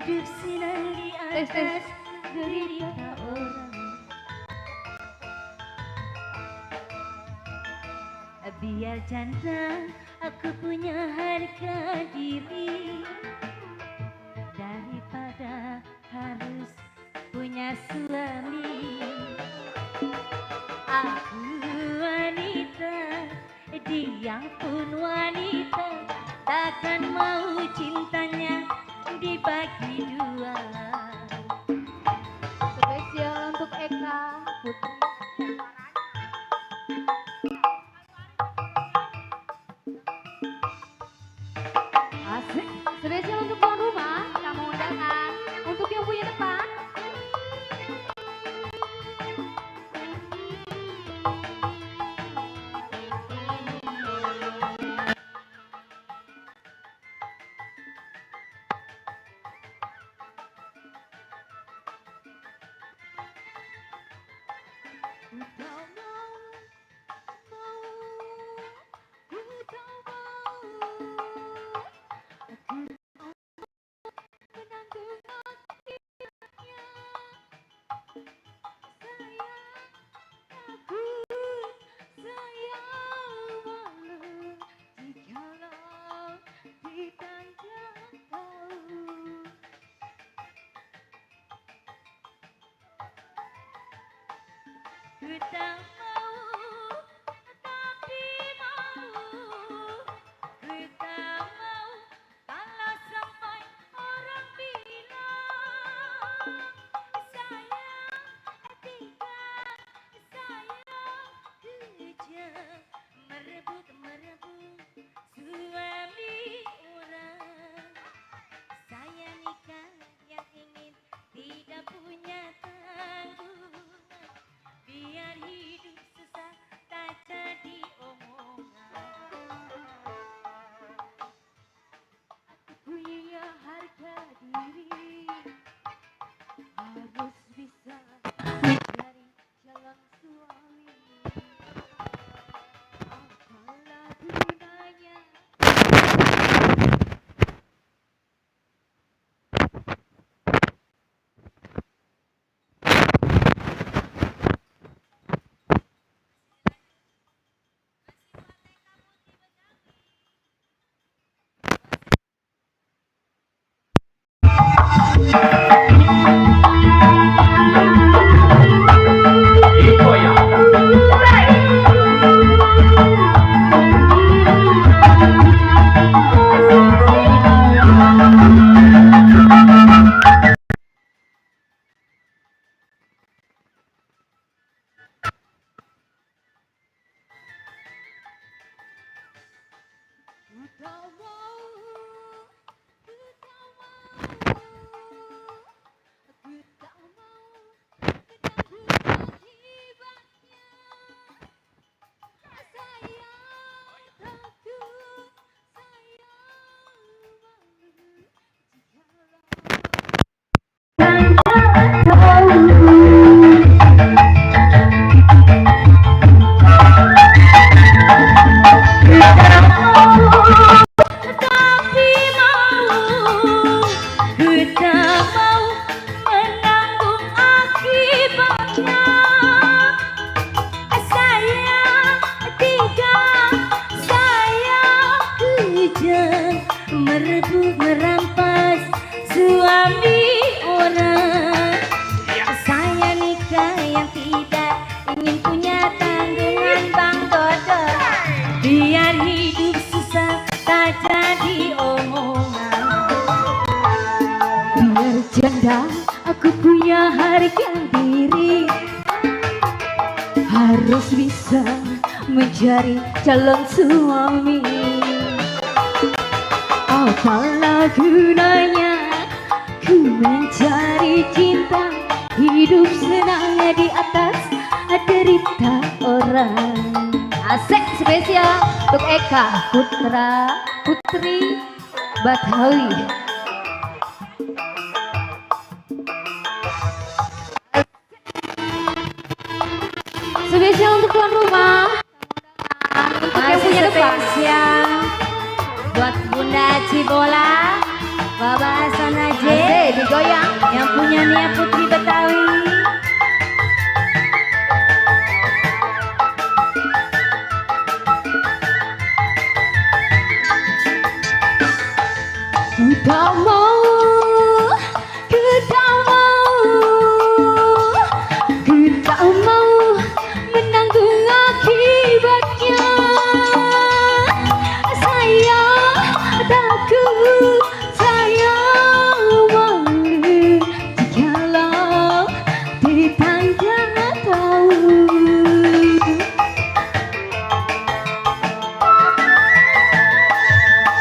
hidup senang di atas derita orang. Biar janda aku punya harga diri, daripada harus punya suami. Aku wanita, dia pun wanita, takkan mau cintanya dibagi dua. Spesial untuk Eka Putri. Asik. Spesial untuk tuan rumah, kamu undangan. Untuk yang punya tempat. Ku tak mau, tapi mau. Ku tak mau kalau sampai orang bilang sayang tidak, sayang kejam, merebut suami orang. Saya nikah yang ingin tidak punya tanggungan, biar hidup susah tak jadi omongan. Aku punya harga diri, harus bisa mencari calon suami. Apalah gunanya merebut merampas suami orang. Saya nikah yang tidak ingin punya tanggungan, Bang Dodo, biar hidup susah tak jadi omongan. Biar janda aku punya harga diri, harus bisa mencari calon suami. Apalah gunanya ku mencari cinta, hidup senang di atas derita orang. Asik spesial untuk Eka Putri Batawi. Spesial untuk tuan rumah. Masih spesial buat Bunda Cibola. Bapak Hasan aja Asik, digoyang. yang punya Nia Putri Betawi. Ku tak mau, ku tak mau, ku tak mau menanggung akibatnya. Saya takut, saya malu jikalau tetangga tahu.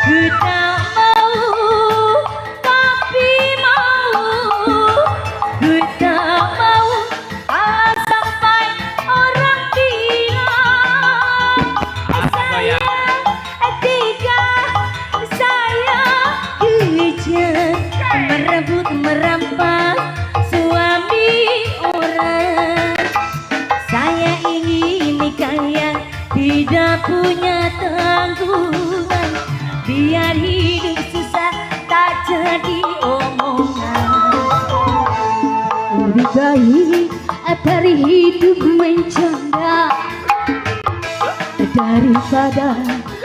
Ku tak mau, tapi mau. Ku tak mau sampai orang bilang saya tega, saya kejam, merebut merampas suami orang. Saya ingin nikah yang tidak punya tanggungan, biar hidup susah tak jadi omongan. Lebih baik dari hidup mencanda daripada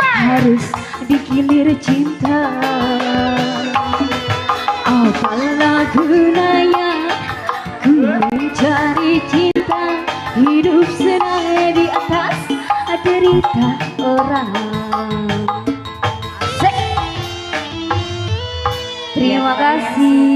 harus digilir cinta. Apalah gunanya ku mencari cinta, hidup senang di atas derita orang. Terima kasih.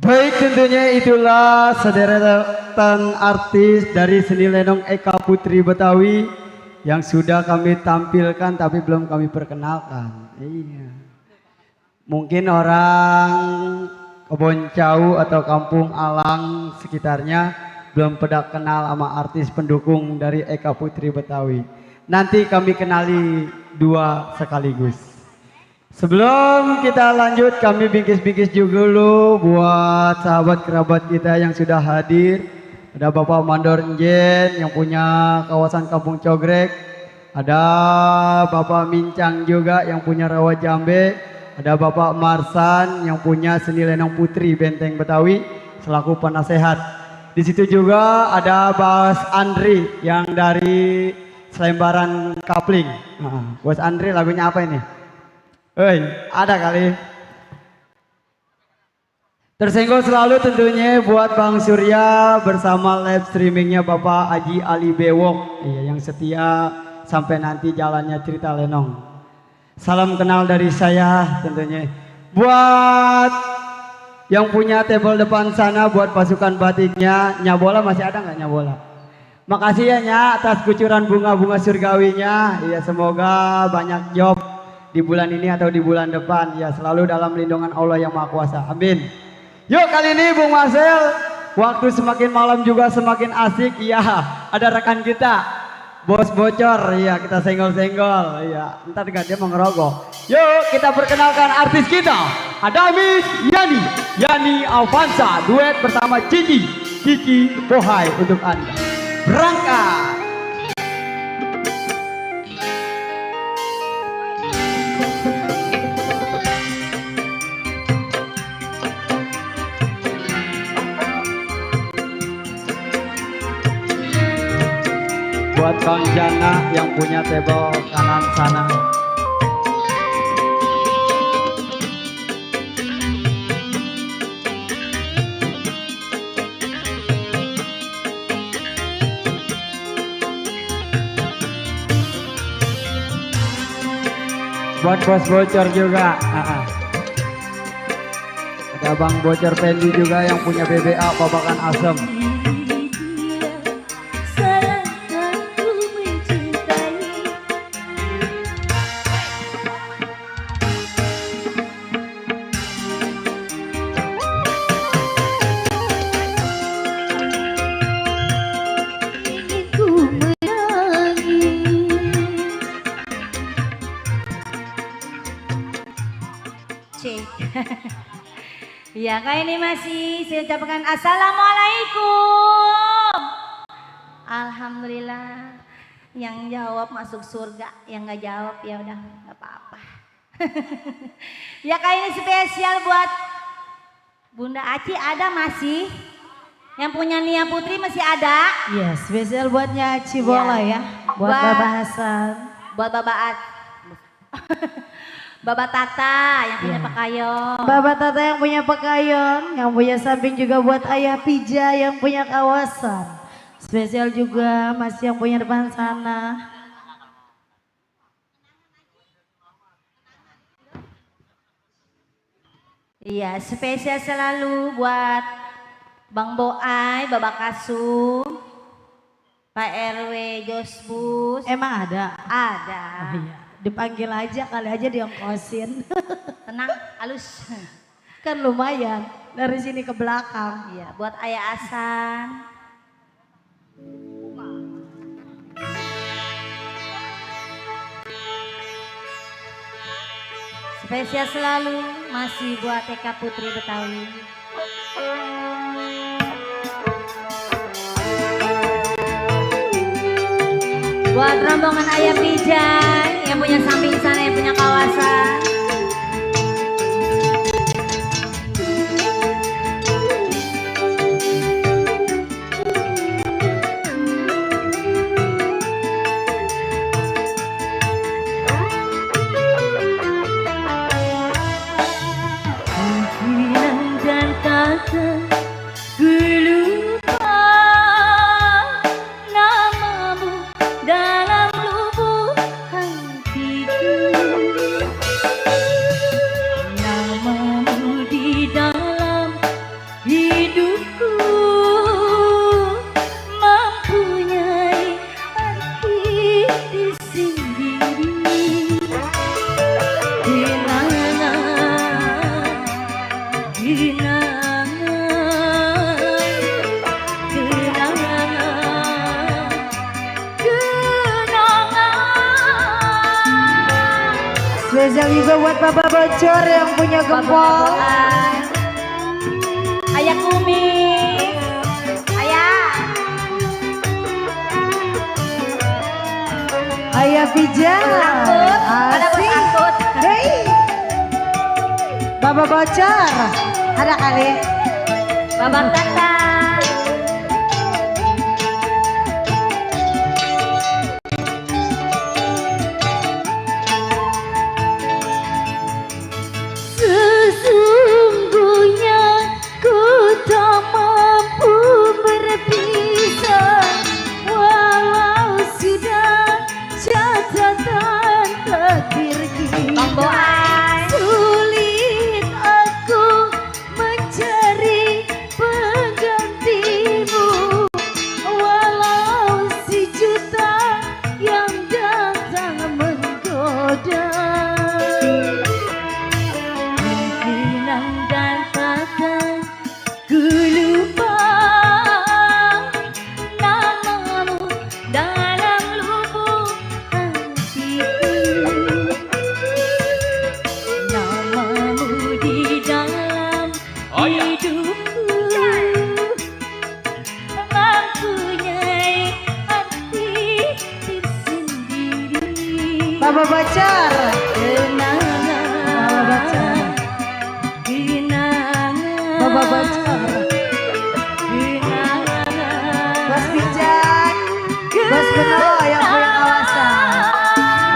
Baik, tentunya itulah sederetan artis dari seni lenong Eka Putri Betawi yang sudah kami tampilkan tapi belum kami perkenalkan. Iya. Mungkin orang Keboncau atau Kampung Alang sekitarnya belum pada kenal sama artis pendukung dari Eka Putri Betawi. Nanti kami kenali dua sekaligus. Sebelum kita lanjut, kami bingkis-bingkis juga dulu buat sahabat kerabat kita yang sudah hadir. Ada Bapak Mandor Njen yang punya kawasan Kampung Cogrek. Ada Bapak Mincang juga yang punya Rawa Jambe. Ada Bapak Marsan yang punya seni lenong Putri Benteng Betawi selaku penasehat. Di situ juga ada Bos Andri yang dari Selembaran Kapling. Bos Andri, lagunya apa ini? Hei, ada kali. Tersenggol selalu tentunya buat Bang Surya bersama live streamingnya Bapak Haji Ali Bewok, iya, yang setia sampai nanti jalannya cerita lenong. Salam kenal dari saya tentunya. Buat yang punya table depan sana, buat pasukan batiknya, Nyabola masih ada nggak Nyabola? Makasih ya Nya atas kucuran bunga-bunga surgawinya. Iya, semoga banyak job di bulan ini atau di bulan depan, ya selalu dalam lindungan Allah yang Maha Kuasa. Amin. Yuk, kali ini Bung Marcel, waktu semakin malam juga semakin asik. Iya, ada rekan kita Bos Bocor, iya, kita senggol-senggol, iya, ntar dia mau ngerogok. Yuk kita perkenalkan artis kita, Adamis Yani Avanza, duet bersama Cici Bohai untuk Anda. Berangkat. Buat Bang Jana yang punya table kanan sana. Buat Bos Bocor juga. Ada Bang Bocor Pendi juga yang punya BBA Babakan Asem. Ya, kali ini masih saya ucapkan Assalamualaikum. Alhamdulillah. Yang jawab masuk surga, yang nggak jawab ya udah nggak apa-apa. Ya kali ini spesial buat Bunda Aci ada masih? Yang punya Nia Putri masih ada? Iya, spesial buatnya Cibola ya. Buat Baba Hasan. Buat Baba Tata yang punya Pekayon. Baba Tata yang punya Pekayon, yang punya samping juga buat Ayah Pija yang punya kawasan. Spesial juga masih yang punya depan sana. Iya, spesial selalu buat Bang Boai, Baba Kasum, Pak RW Josbus. Emang ada? Ada. Oh, iya. Dipanggil aja, kali aja diongkosin. Tenang, halus. Kan lumayan dari sini ke belakang. Iya, buat Ayah Asan. Spesial selalu masih buat TK Putri Betawi. Buat rombongan Ayah Pijay yang punya samping sana, yang punya kawasan. Spesial juga buat Baba Bocor yang punya gempol. Ayah Kumis. Ayah. Ayah Pija. Asik. Hei. Baba Bocor. Ada kali. Baba Tata. Sulit aku mencari penggantimu, walau si juta yang datang menggoda. Mungkin dan takkan ku lupa namamu dalam lubuk hatiku. Baba Bocor. Baba Bocor. Bos Pijak. Bos Beno yang punya kawasan.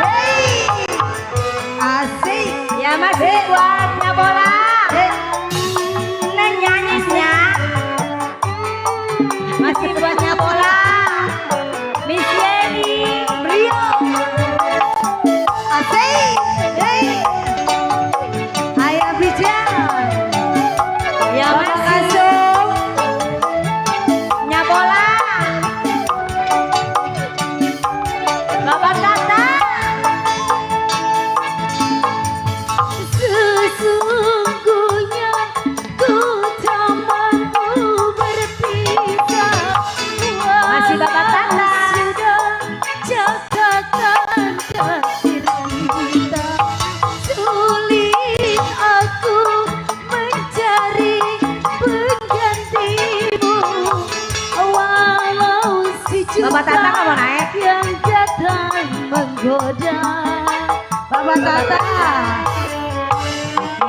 Hei. Asik. Ya masih buat bola. Nah nyanyinya masih buatnya bola. Miss Yeni Brio. Asik. Hei. Ayah Pijak. Ya Baba masih Kasum. bola. Baba Tata. Baba Tata.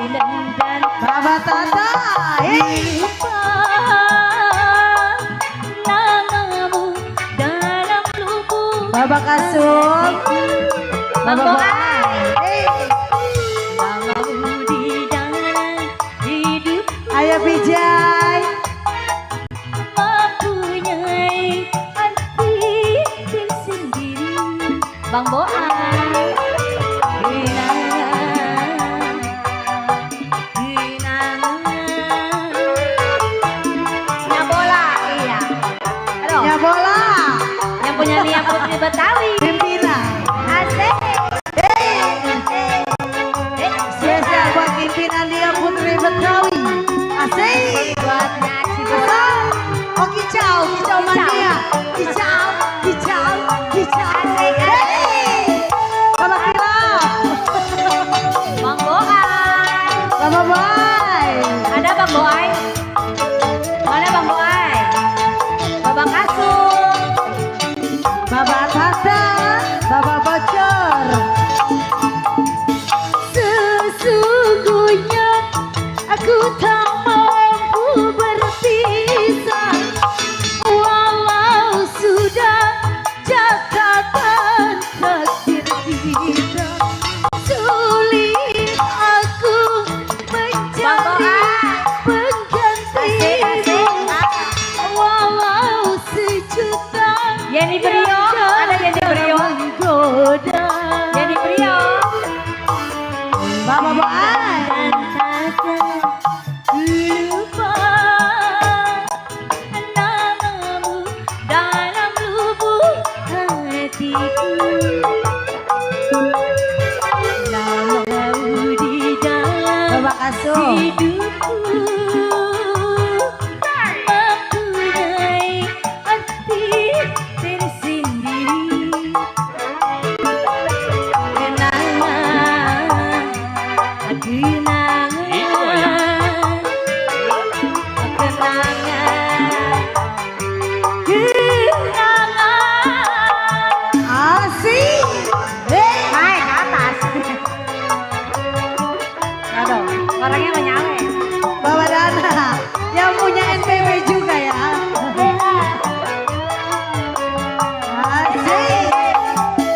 Dan Baba Tata. lupa namamu dalam lubuk Baba Kasum. Bang Baba Boai. Namamu di dalam hidup Ayah Bijay. mempunyai arti tersendiri. Bang Boai. Nyabola, iya. Aduh, Ya bola. yang punya Nia Putri Betawi. Pimpinan. Asik. Spesial buat pimpinan dia Putri Betawi. Asik. Buat nasi goreng. Oh kicau, kicau mania. Kicau, kicau, kicau. Hey. Baba Kirap. Bang Boai. Baba Boy. Ada Bang Boai? Mana Bang Boai? Baba Kasum. Baba Tata. Baba Bocor. Sesungguhnya aku tak mampu berpisah, walau sudah catatan takdir kita. Sulit aku mencari pengganti, walau sejuta Yeni Brio, ada Yeni Brio. menggoda. Yeni Brio. Baba Boy. Dan takkan lupa namamu dalam lubuk hatiku. Namamu di dalam Baba Kasum. hidupku mempunyai arti tersendiri. Asik. Hey. Naik ke atas. Aduh, orangnya nggak nyale. Baba Dana yang punya NPW juga ya. Asik.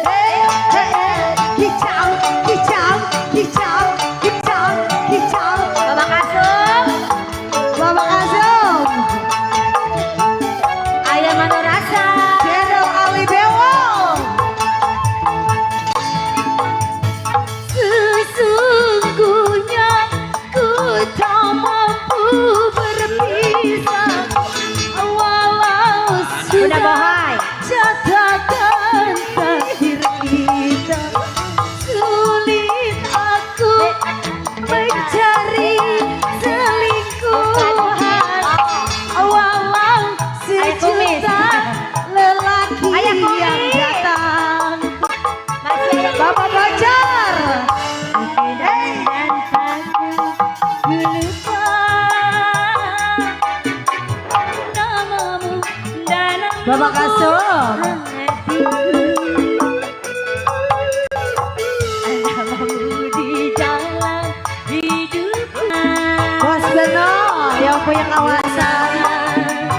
Hey, hey, hey. Kicau, kicau, kicau, kicau, kicau. Baba Kasum, Baba Kasum. Ayah Mano Rasa. Channel Ali Bewo. Sesungguhnya ku tak mampu berpisah, walau Bunda sudah Bohai. catatan takdir kita. Sulit aku mencari selingkuhan, walau sejuta lelaki Ayah Kumis. yang datang. Masih ada Baba Bocor. Dan takkan lupa namamu dalam Baba Kasum. hatiku. Namamu di dalam hidupku. Bos Beno yang punya kawasan.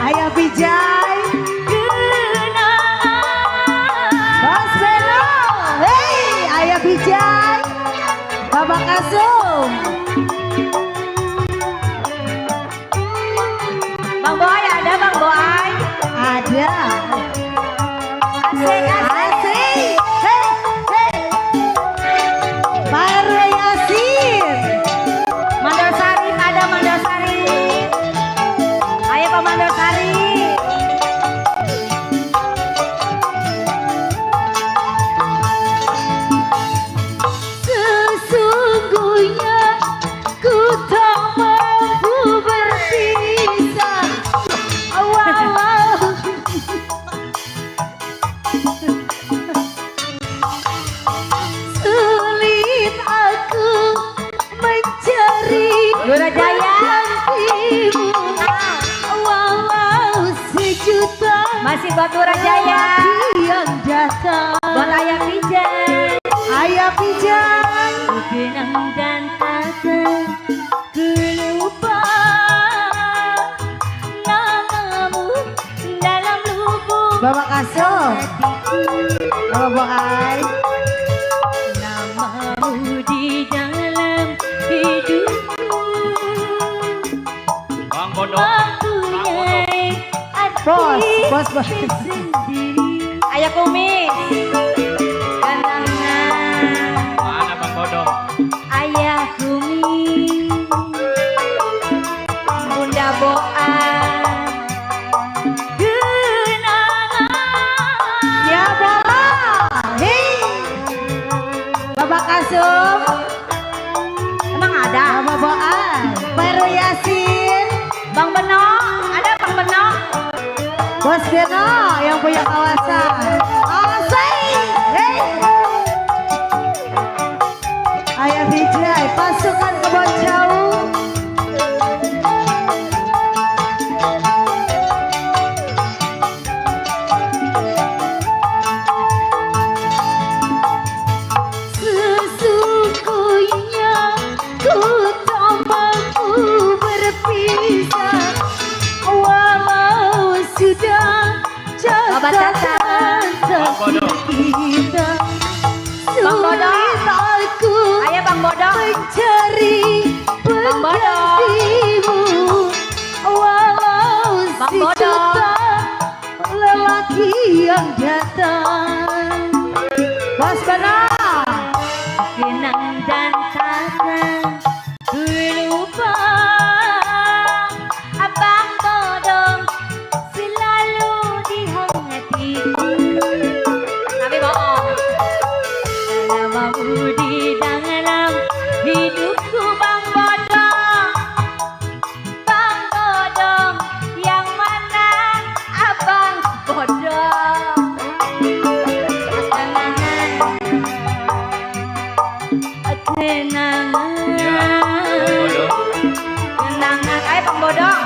Ayah Bijay. Bos Beno. Hey, Ayah Bijay. Baba Kasum. Bang Boai ada Bang Boai. Ada. Asik asik. Asik. Hey, hey. Baru Yasin. Mandosari ada Mandosari. Ayo Pak Mandosari. Sesungguhnya ku tak mampu berpisah, walau sulit aku mencari Lura Jaya. gantimu, walau sejuta Masih buat Lura Jaya. yang datang. Buat Ayah Bijay. Ayah Bijay. kenang dan takkan ku lupa namamu dalam lubuk Bapak Kasum, hatiku. Bapak Ai. Namamu di dalam hidupku Bang Bodoh. mempunyai Bos, arti bos. sendiri. Ayah kumis kenangan Mana Bang Bodoh? ayah kumis bunda boa kenangan Ya bola. Hei. Bapak Kasum, emang ada Bapak Ai. Peru Yasin, Bang Beno, ada Bang Beno. Bos Beno yang punya kawasan. Asik. Hei. Ayah Vijay, pasukan kebon jauh. Sesungguhnya ku tak mampu berpisah walau sudah catatan takdir kita. Sulit aku mencari penggantimu walau sejuta lelaki yang datang. Bos Beno. Kenang dan takkan ku lupa Abang Bodong selalu di hatiku. Tapi bohong. Namamu di dalam hidupku Bang Bodong. Bang Bodong yang mana Abang Bodong. Kenangan Bodoh. kenangan ayo Bang Bodong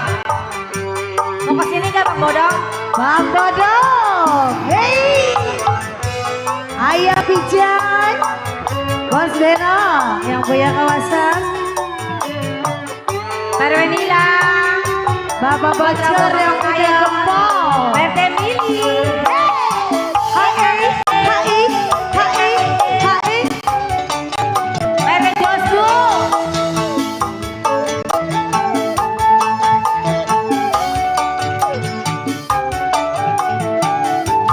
mau kesini gak Bang Bodong? Bang Bodong. Hei. Ayah Vijay, Bos Beno yang punya kawasan. Parwenila Bapak Bocor yang punya gempol. Pak Emily Hai, hai, hai, hai, hai. Pak Bosku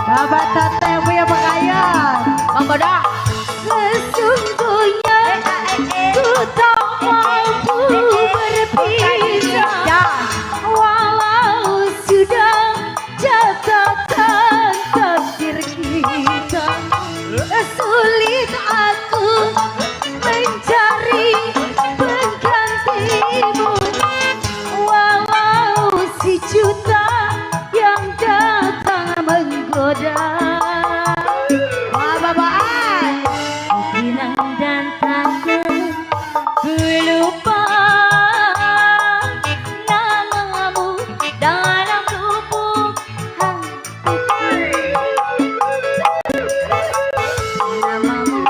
Bapak Tata yang punya pakaian. Bang Bodong sesungguhnya ku tak mampu berpisah walau sudah catatan takdir kita. Sulit aku mencari penggantimu walau si juta yang datang menggoda. Wah, Bapak Ai. Kenang dan takkan ku lupa namamu dalam lubuk hatiku. Namamu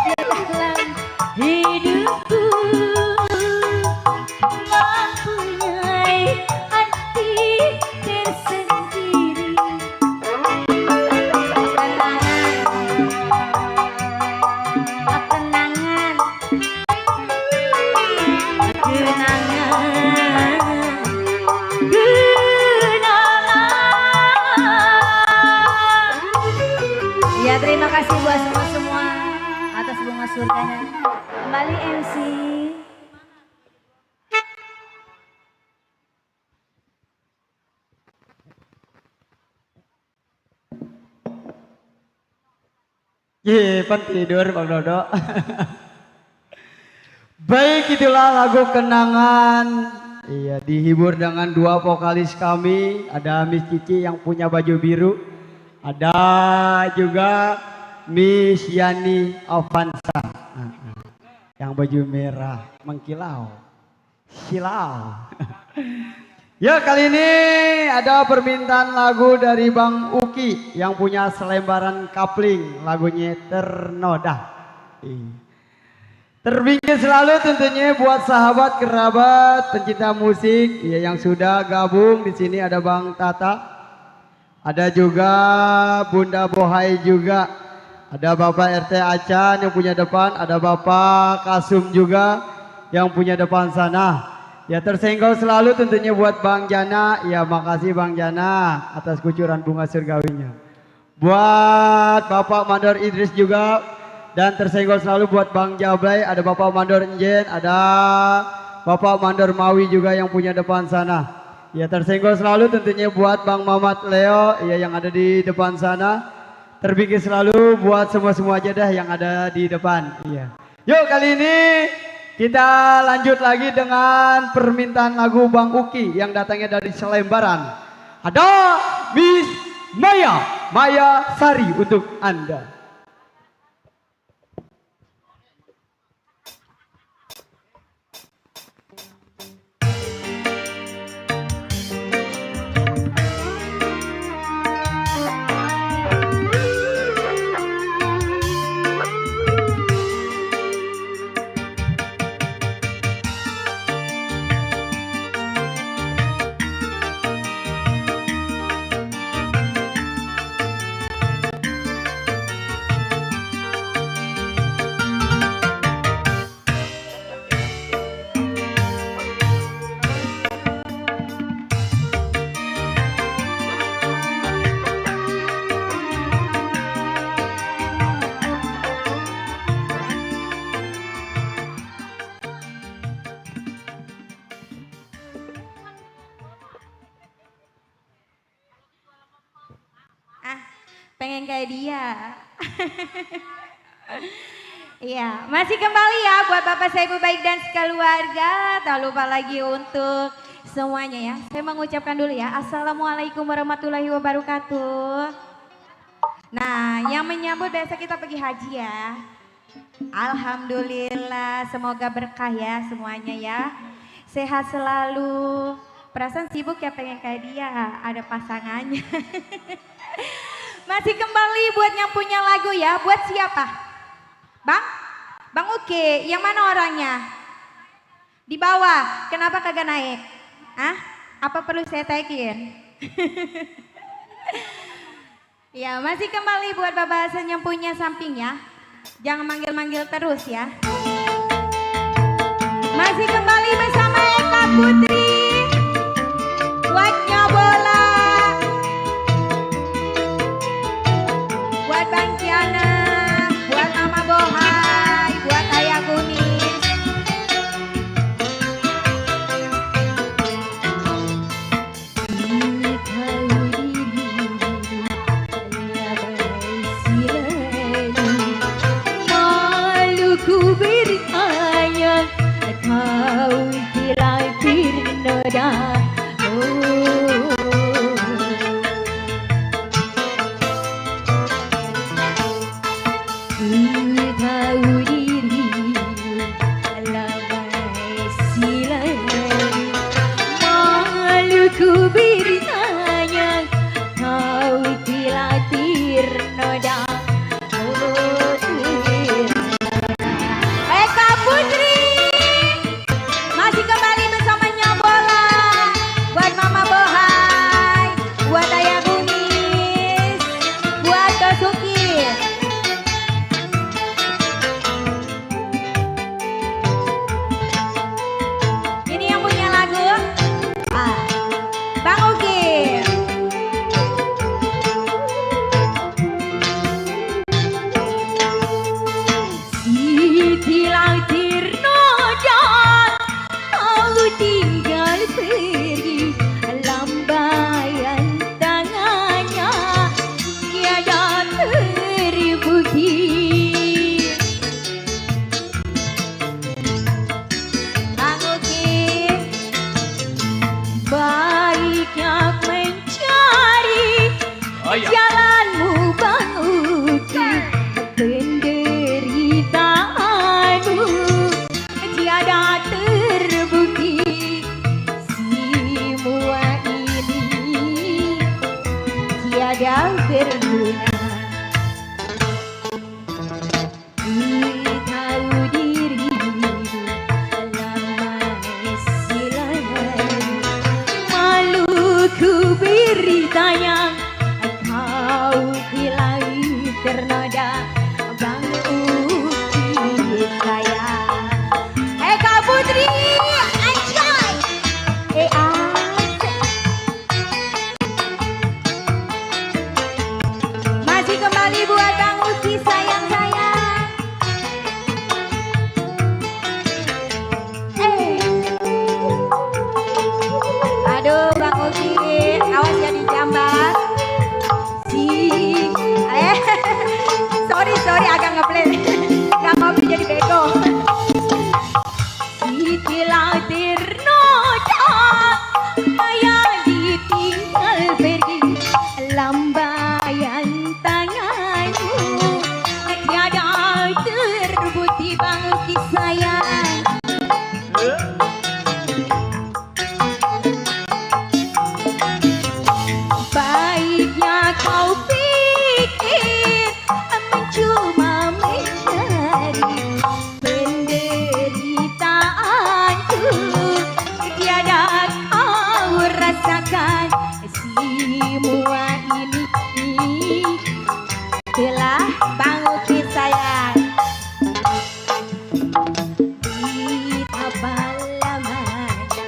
dalam hidupku mempunyai arti tersendiri. Kenangan, kenangan, kenangan. Ya terima kasih buat semua atas bunga surganya. Kembali MC. Ye, pan tidur Bang Dodo. Baik, itulah lagu Kenangan. Iya, dihibur dengan dua vokalis kami. Ada Miss Cici yang punya baju biru. Ada juga Miss Yani Avanza. Yang baju merah, mengkilau. Silau. Ya, kali ini ada permintaan lagu dari Bang Uki yang punya selembaran kapling, lagunya Ternoda. Terbingkai selalu tentunya buat sahabat, kerabat, pencinta musik ya yang sudah gabung di sini. Ada Bang Tata, ada juga Bunda Bohai juga, ada Bapak RT Acan yang punya depan, ada Bapak Kasum juga yang punya depan sana. Ya tersenggol selalu tentunya buat Bang Jana. Ya makasih Bang Jana atas kucuran bunga surgawinya. Buat Bapak Mandor Idris juga. Dan tersenggol selalu buat Bang Jablay, ada Bapak Mandor Njen, ada Bapak Mandor Mawi juga yang punya depan sana. Ya tersenggol selalu tentunya buat Bang Mamat Leo ya yang ada di depan sana. Terbingkai selalu buat semua aja dah yang ada di depan. Iya. Yuk kali ini kita lanjut lagi dengan permintaan lagu Bang Uki yang datangnya dari Selembaran. Ada Miss Maya Sari untuk Anda. Pengen kayak dia. Iya, masih kembali ya buat Bapak saya Ibu baik dan sekeluarga. Tak lupa lagi untuk semuanya ya. Saya mengucapkan dulu ya. Assalamualaikum warahmatullahi wabarakatuh. Nah, yang menyambut besok kita pergi haji ya. Alhamdulillah, semoga berkah ya semuanya ya. Sehat selalu. Perasaan sibuk ya pengen kayak dia, ada pasangannya. Masih kembali buat yang punya lagu ya. Buat siapa? Bang? Bang Uke, yang mana orangnya? Di bawah, kenapa kagak naik? Hah? Apa perlu saya tagin? Ya, masih kembali buat Bapak Hasan yang punya sampingnya. Jangan manggil-manggil terus ya. Masih kembali bersama Eka Putri. Buatnya bola. Buat Bang Kiana, buat Mama Bohai, buat Ayah Kunis. Maluku bertanya, kau telah ternoda. Ku bertanya, kau telah ternoda. Eka Putri masih kembali bersamanya bola. Buat Mama Bohai, buat Ayah Kunis, buat Kosuki. Ini yang punya lagu. Bang Uki. Telah ternoda, kau tinggal pergi. Lambaian tangannya tiada terbukti. Bang Uki. Baiknya mencari jalanmu Bang Uki. Penderitaanmu tiada terbukti. terbukti Bang Uki sayang. Baiknya kau pikir cuma mencari penderitaanku, tiada kau rasakan semua ini telah Bang Uki sayang. Betapa lamanya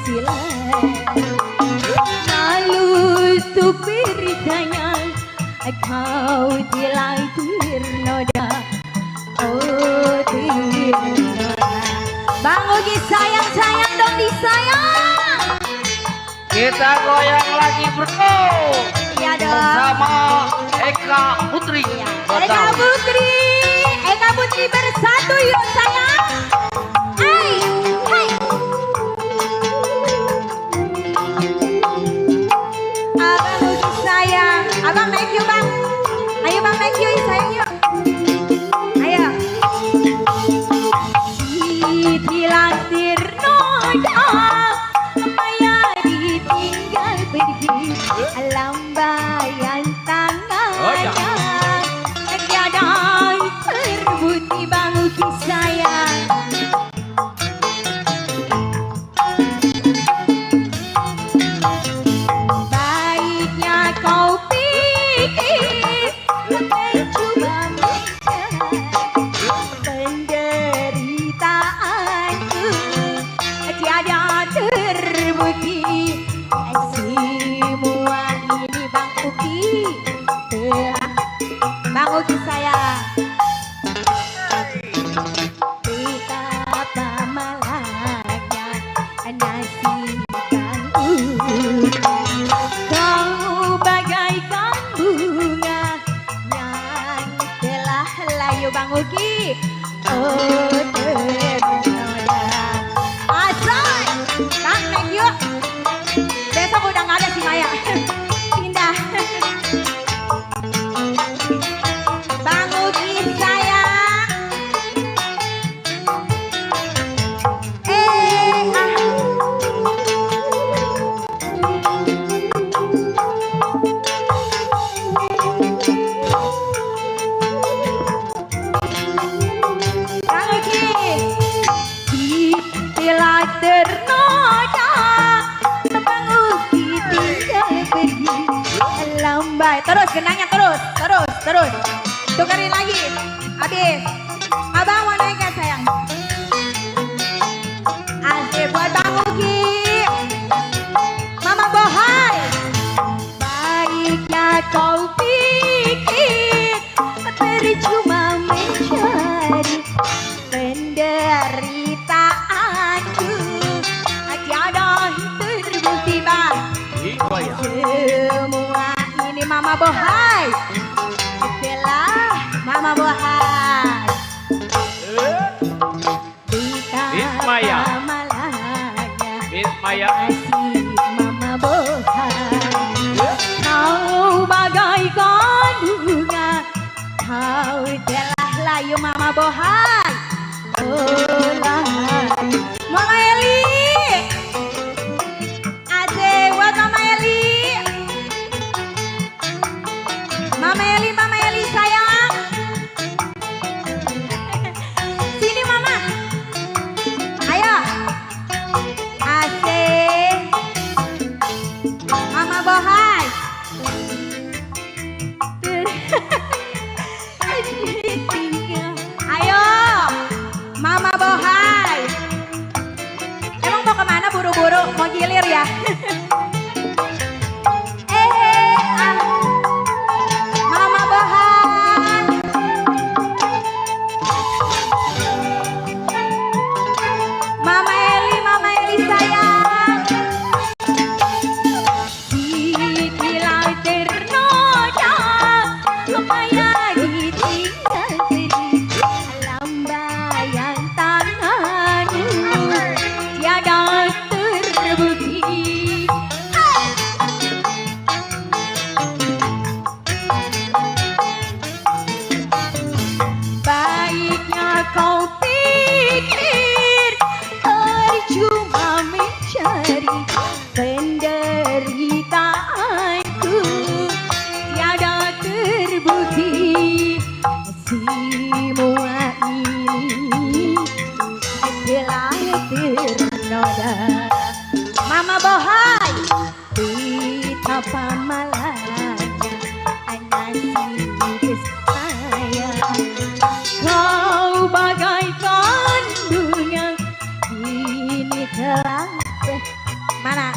silam malu untuk beritanya kau telah ternoda, oh ternoda. Bang Uki sayang dong disayang. Kita goyang lagi bro. Iya dong. Bersama Eka Putri. Eka Putri bersatu yuk sayang. Hai, hai. Abang Uki sayang. Abang naik yuk bang. Ayo bang naik yuk sayang yuk. Ayo. Hilang ternoda, Maya ditinggal pergi, lambaian tangannya tiada terbukti Bang Uki sayang. Baiknya kau pikir mencoba mencari penderitaanku, tiada terbukti semua ini Bang Uki telah Bang Uki sayang. betapa malangnya nasib Bang Uki. Kau bagaikan bunga yang telah layu Bang Uki, oh ternoda. Asal. Bang naik yuk. Besok udah gak ada si Maya. Pindah. Bang Uki sayang. Bang Uki. Telah ternoda, Bang Uki tinggal pergi, lambai. Terus genangnya terus. Tukerin lagi. Habis. Abang mau naik gak sayang? Asik buat Bang Uki. Mama Bohai. Baiknya kau pikir percuma mencari penderitaanku, tiada terbukti Bang. Semua ini Mama Bohai telah Mama Bohai. Bismaya. Betapa malangnya Bismaya. nasib Mama Bohai. Kau bagaikan bunga, kau telah layu Mama Bohai, oh layu. Mama Eli. Asik buat Mama Eli. Mama Eli sayang. Sini Mama. Ayo. Asik. Mama Bohai. Ayo. Mama Bohai. Emang mau kemana buru-buru? Mau gilir ya? Mama Bohai. Mama Eli sayang. Hilang ternoda, Maya ditinggal pergi, lambaian tanganmu, tiada terbukti semua ini telah ternoda. Mama Bohai, Betapa malangnya nasib saya. Kau bagaikan dunia ini telah mana?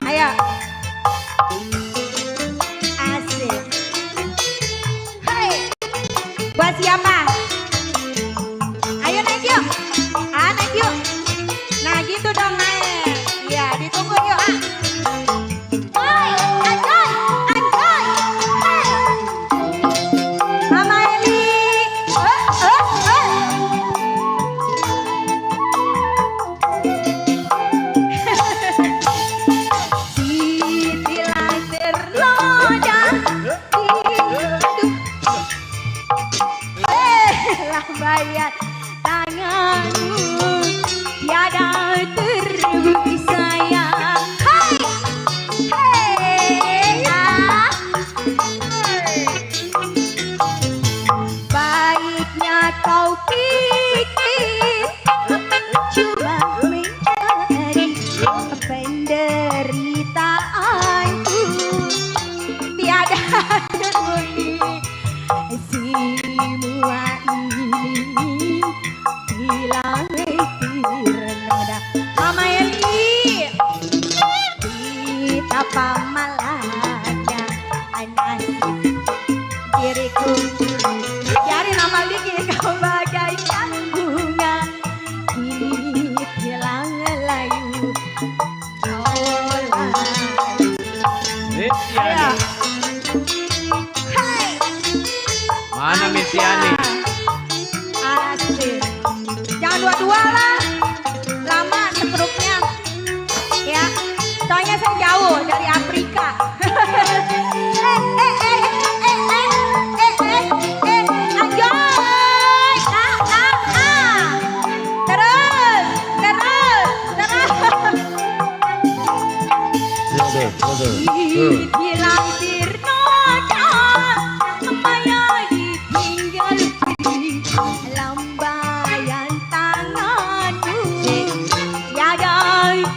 Ayo. Asik. Hai. Buat siapa? Ayo naik yuk. Naik yuk. Nah gitu dong naik. Ya ditunggu yuk. Hai, anjay, anjay. Hai. Mama Eli. Sitilah terloda. Lambayan Tanganmu tiada terbukti sayang. Hai. Hei. Baiknya kau pikir coba mencari penderitaanku. Tiada terbukti. Semua ini hilang ternoda. Mama Eli. Betapa malangnya nasib diriku. Cari nama dikit kau bagaikan Bunga kini hilang layu. Oh layu. Mesiani. Hai. Mana Mesiani? Asik. Jangan dua-dua lah. Lama sekrupnya. Ya. Soalnya saya jauh dari Afrika. Anjoy. Terus. Hilang ternoda, maya ditinggal pergi. Lambaian tanganmu tiada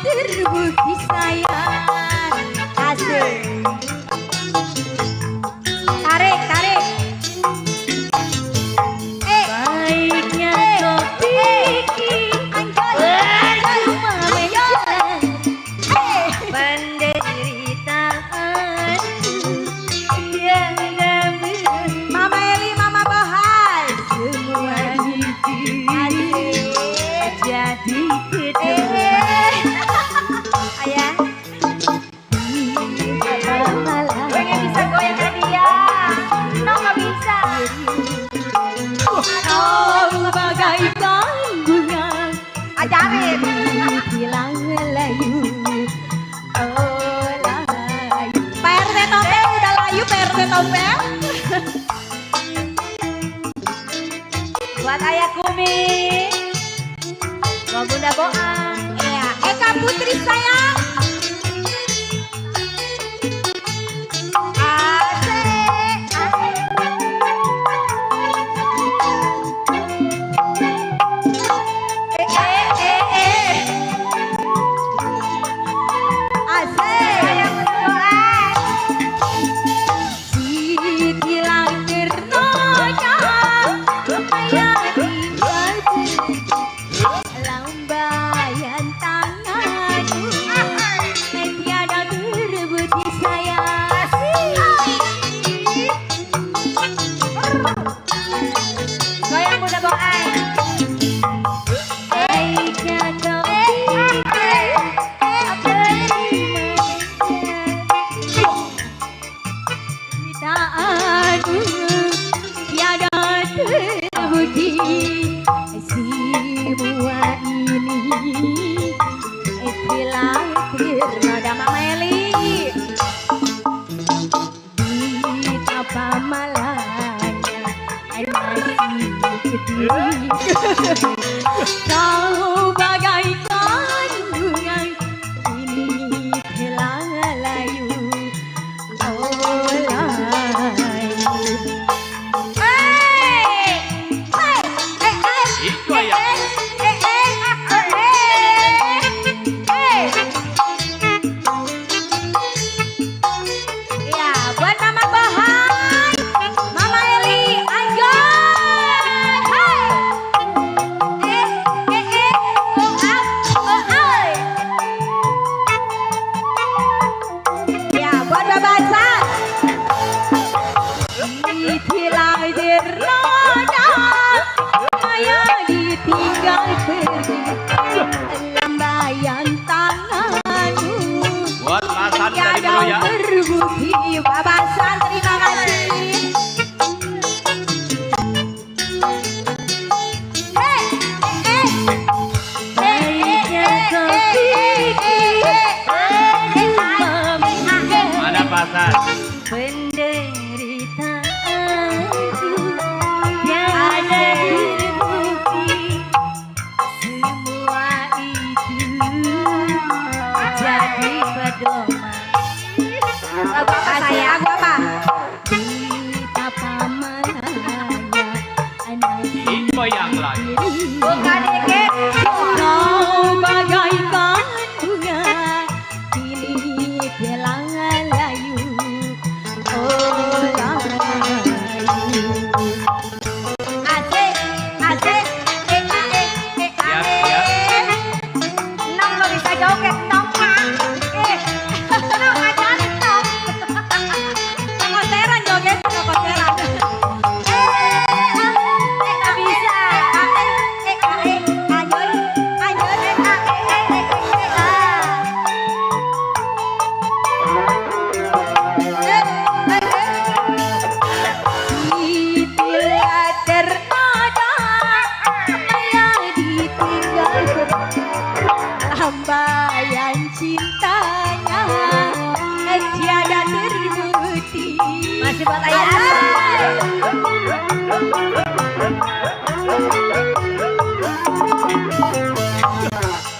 terbukti sayang. Asik. Tarik. Baiknya kau pikir cuma menjalan penderitaan yang Mama Eli, Mama Bohai. semua itu Asik. jadi kedua. Ayah. Malam Pengen bisa goyang ke dia. No, nggak bisa. kau bagaikan bunga Ajarin. hilang layu. Oh layu. Pak RT Tompel udah layu Pak RT Tompel. Buat Ayah Kumi. Buat Bunda Boang. Iya. Eka Putri sayang. Asik. Asik. Sayang Bunda Boang. Hilang ternoda, maya tinggal lambaian tanganmu tiada terbukti sayang. Goyang Bunda Boang. Baiknya kau pikir penderitaan tiada terbukti. Semua ini telah ternoda. Mama Eli. Betapa malangnya nasib diriku. Kau bagaikan bunga ini telah layu. Oh layu. goyang lagi. Buka dikit. Kau bagaikan bunga kini telah layu. Oh layu. Asik, asik. Siap, siap. Nong lo bisa joget, Nong Mak. Nong ajarin Nong. Konseran joget konseran. Nggak bisa. Anjur, anjur. Bila terada malah ditinggal lambaian cintanya tiada terbukti. Masih buat ayah.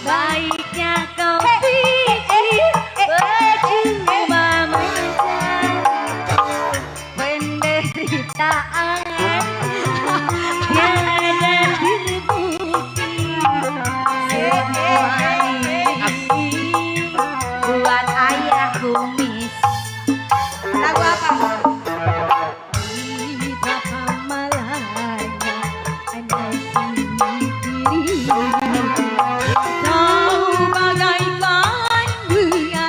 Baiknya kau pikir percuma mengejar penderitaan tiada terbukti. Semua ini Buat ayah kumis. Lagu apa? di tapa malanya ada sendiri. Kau bagaikan bunga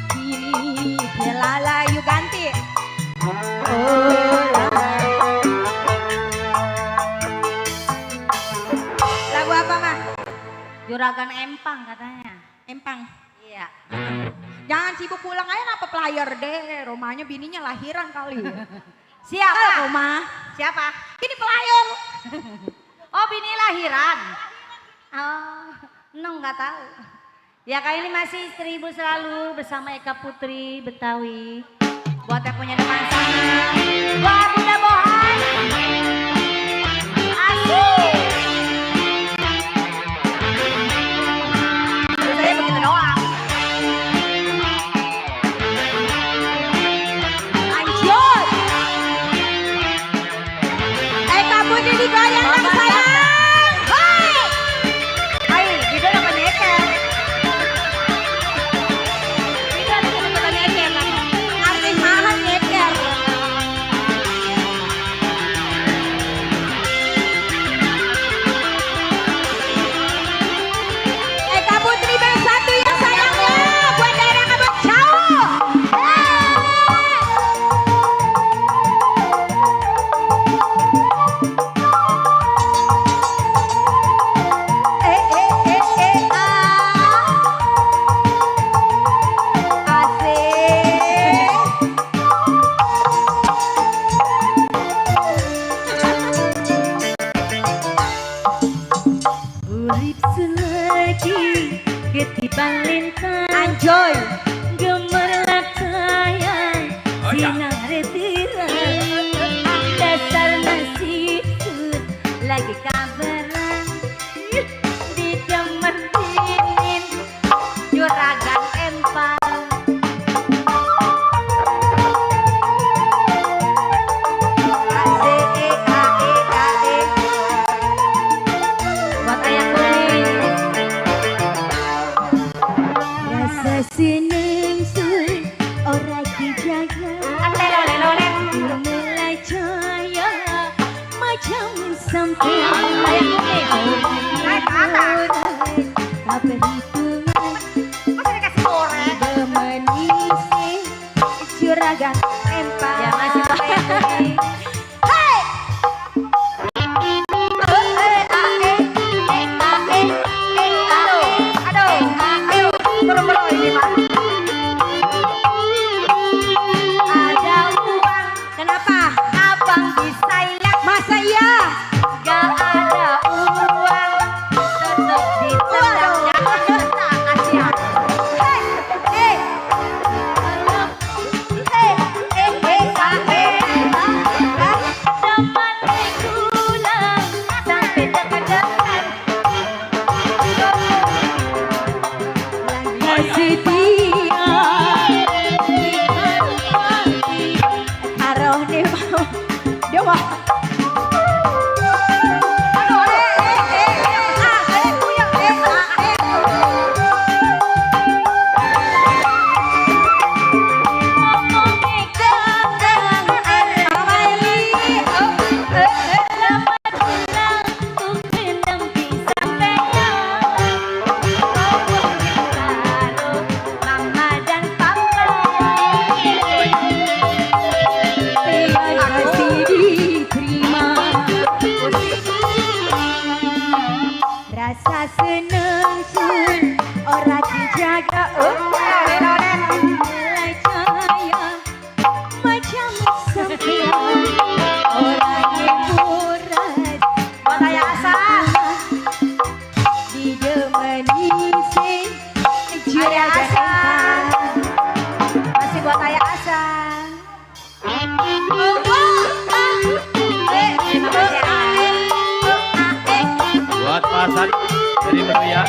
kini telah layu. Ganti. Oh Lagu apa mah? Juragan Empang katanya. Empang. Iya. Jangan sibuk pulang aja apa player deh. Romanya bininya lahiran kali. Siapa? Roma. Siapa? Ini player. Oh, bini lahiran. Oh, Nong nggak tahu. Ya kali ini masih Seribu Selalu bersama Eka Putri Betawi. Buat yang punya depan sana. Buat Bunda Bohan. Asik. Terus saya begitu doang. Anjir. Kamu jadi goyang dong sayang. Hai. Hai, gitu lah penyeker. Gitu lah penyeker. Artis mahal nyeker. Eka Putri bersatu ya sayangnya. Buat daerah Kabut Jauh. Asik. Urip selagi ketiban lintang. Anjoy. Gemerlap sayang Oh, ya. sinar terang dasar nasib lagi kabaran di zaman dingin Juragan Empang. Asik. Buat ayah kuning. rasa seneng sun orang dijaga Ante lolen. mulai jaya macam sampai Ayah kuning. Naik ke atas. tak perhitungan Masa dikasih goreng? menisi juragan empang. Ya masih buat ayah kuning. Aduh, turun ini mah. Ada uang, Kenapa? abang bisa hilang. Masa iya? Gak ada uang, tetep ditendang. rasa seneng sun orang dijaga mulai cahaya macam sempian orang yang murah buat ayah asal didemeni sin ayah asal masih buat ayah asal Buat pasan dari Meruya.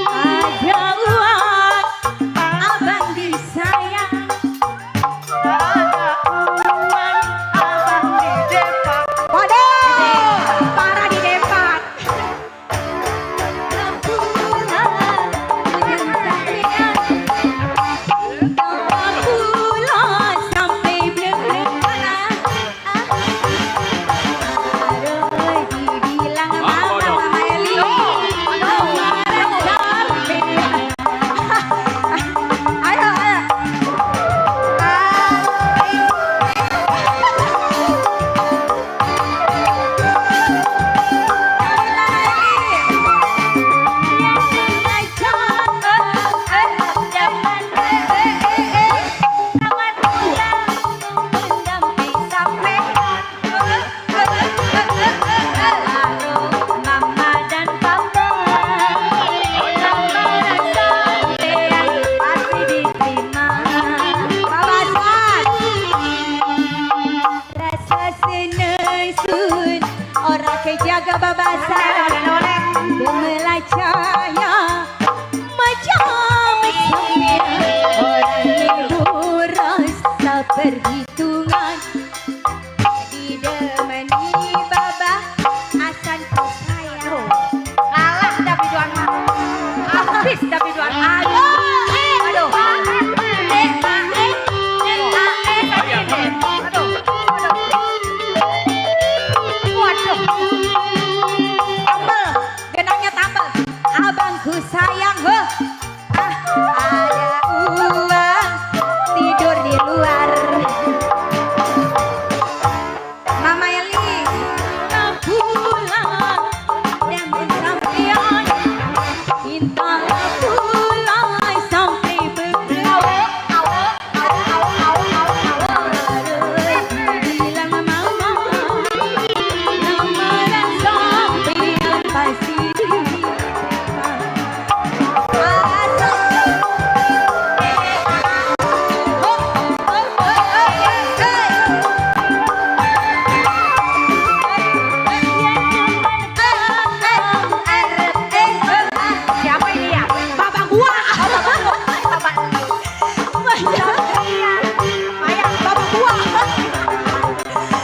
ada uang abang disayang Waduh, parah di depan. Ayo, ayo. Orang kejaga babasan gemelai cahaya macam sembilan orang yang boros tak perhitungan didemeni baba asan kau sayang kalah tapi duan habis tapi duan aduh tambel, genangnya tambel. Abangku sayang, ada uang tidur di luar. Mama Eli, pulang dan sampean, intalah pulang sampai berbelah. Bilang mama. Lamaran sampean pasti diterima. Siapa ini ya? Bapak gua. Ayah, bapak gua.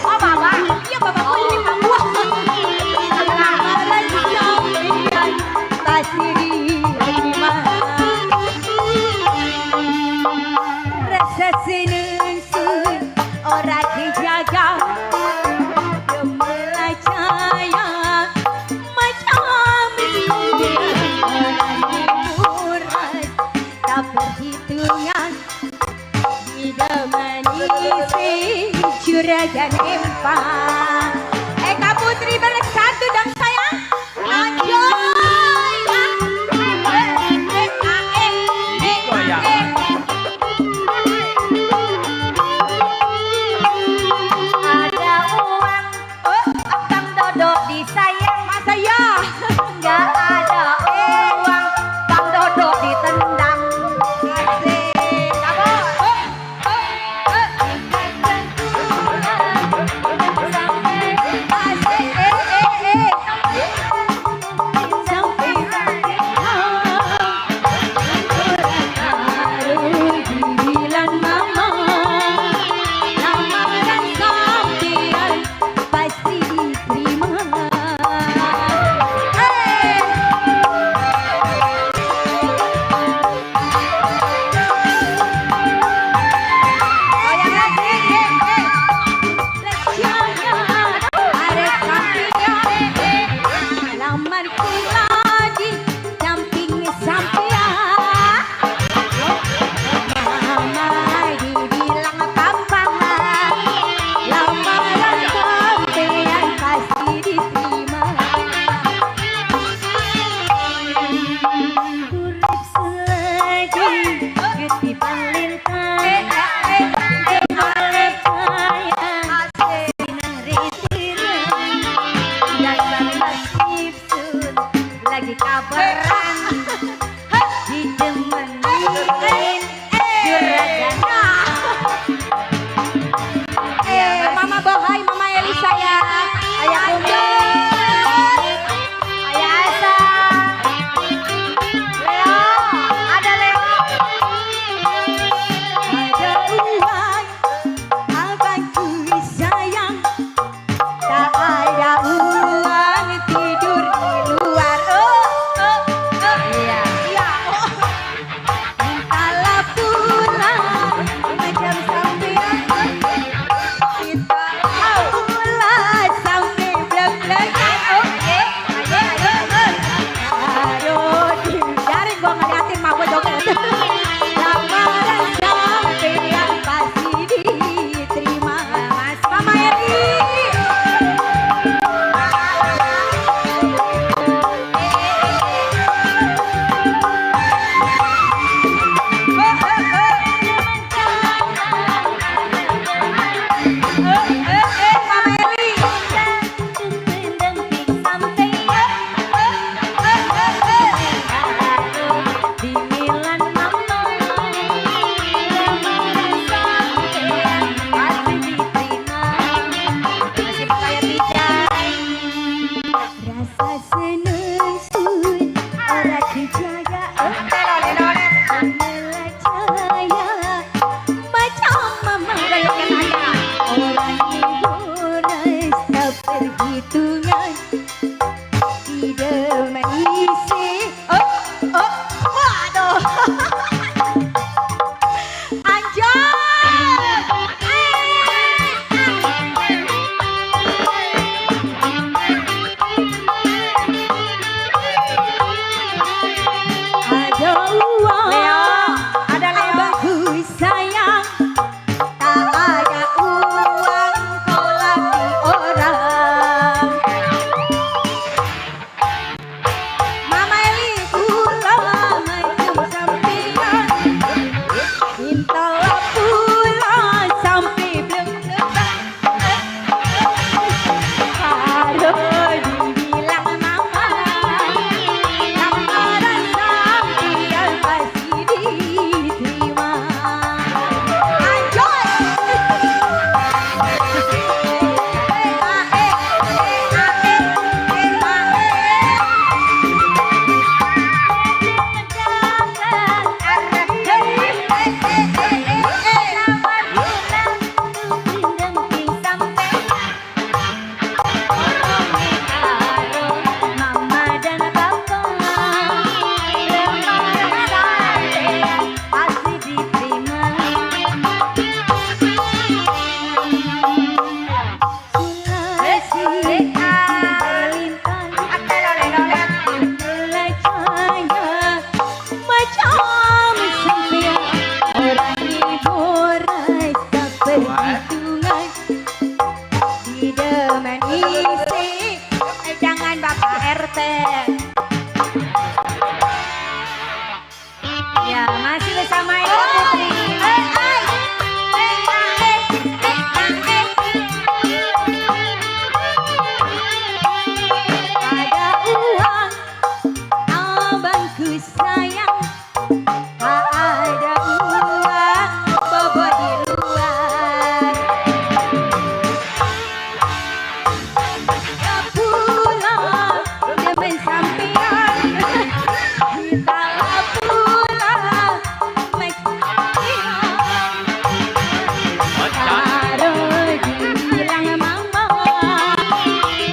Oh bapak, iya bapak gua ini bapak gua. Lamaran sampean pasti diterima. Rasa seneng sun orang dijaga gemelai cahaya macam sembilan orang yang murah tak perhitungan didemani si juragan empang. Eka Putri bersatu dong sayang. Anjoy. Digoyang. Ada uang, abang dodok disayang. Masa ya? Nggak ada uang, bang dodok ditendang. Asik. Kamu. Sampai perhitungan tidak mengisi. Waduh. Anjay. Ada uang, Leo, ada Leo. abangku sayang. Tak ada uang, kau lagi orang. Mama Eli pulang macam sampingan. Mintalah pulang sampai belum lepas. Kalau dibilang mama, lamaran sampian pasti diterima. Anjoy! Mama dan papa pasti diterima. Sulasi berlintang melacanya macam sampian orang libur rasa perhitungan tidak mengisi. Jangan Bapak RT. Ya masih bersama Eka Putri. Ada uang, abangku sayang. Tak ada uang, bobo di luar. Tak pulang demen sampian. Kita pulang Karo dibilang mama,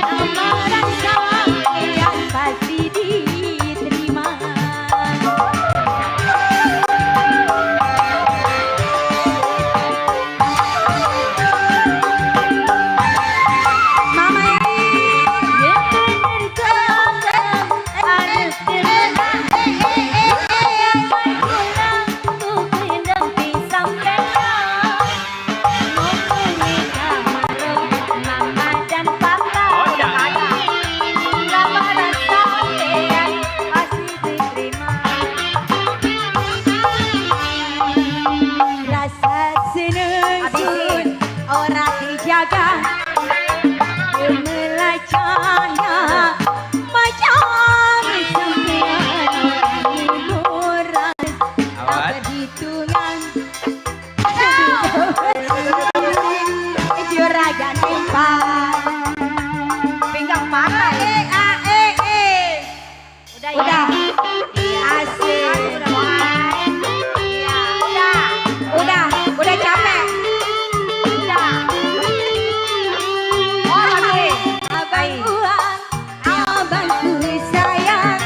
lamaran sampean pasti diterima. Mama Eli, harus tenang. Pulang tuh pendamping sampean. Ngomongin kamar mama dan papa. Oh, ya. Lamaran sampean pasti diterima. Rasa seneng sun orang dijaga. Melacanya macam sampean orang liburan. Tak perhitungan juragan empang pinggang mata. Udah asik. Udah capek. Oh lagi. Abang uang, abangku sayang.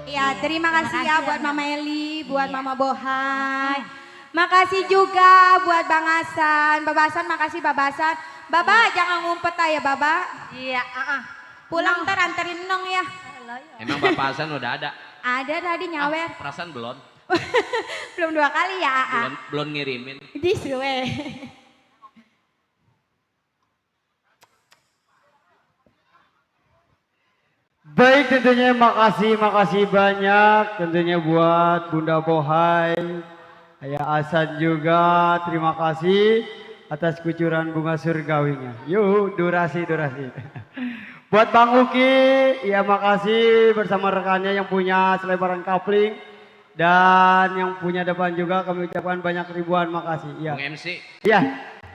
Ya terima kasih ya buat Mama Eli, buat Mama Bohai. Makasih juga buat Bang Hasan. Babasan makasih Babasan. Baba jangan ngumpet ya Baba. Iya, Pulang ntar anterin Nong ya. Emang Bapak Hasan udah ada? Ada tadi nyawer. Perasaan belum? Belum 2 kali ya Aa. Belum ngirimin. Disuwe. Baik, tentunya makasih banyak tentunya buat Bunda Bohai, Ayah Hasan juga terima kasih atas kucuran bunga surgawinya. Yuk durasi. Buat Bang Uki, ya makasih bersama rekannya yang punya selebaran kapling dan yang punya depan juga kami ucapkan banyak ribuan makasih. Ya. Bung MC, Iya.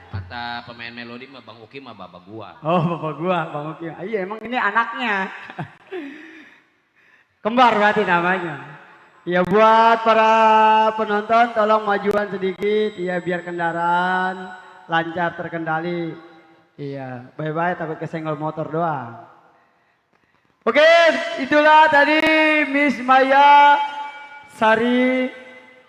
kata pemain melodi mah Bang Uki mah bapak gua. Oh bapak gua, Bang Uki. Iya emang ini anaknya. Kembar berarti namanya. Ya buat para penonton tolong majuan sedikit ya biar kendaraan lancar terkendali. Iya, bye-bye takut kesenggol motor doang. Oke, itulah tadi Miss Maya Sari.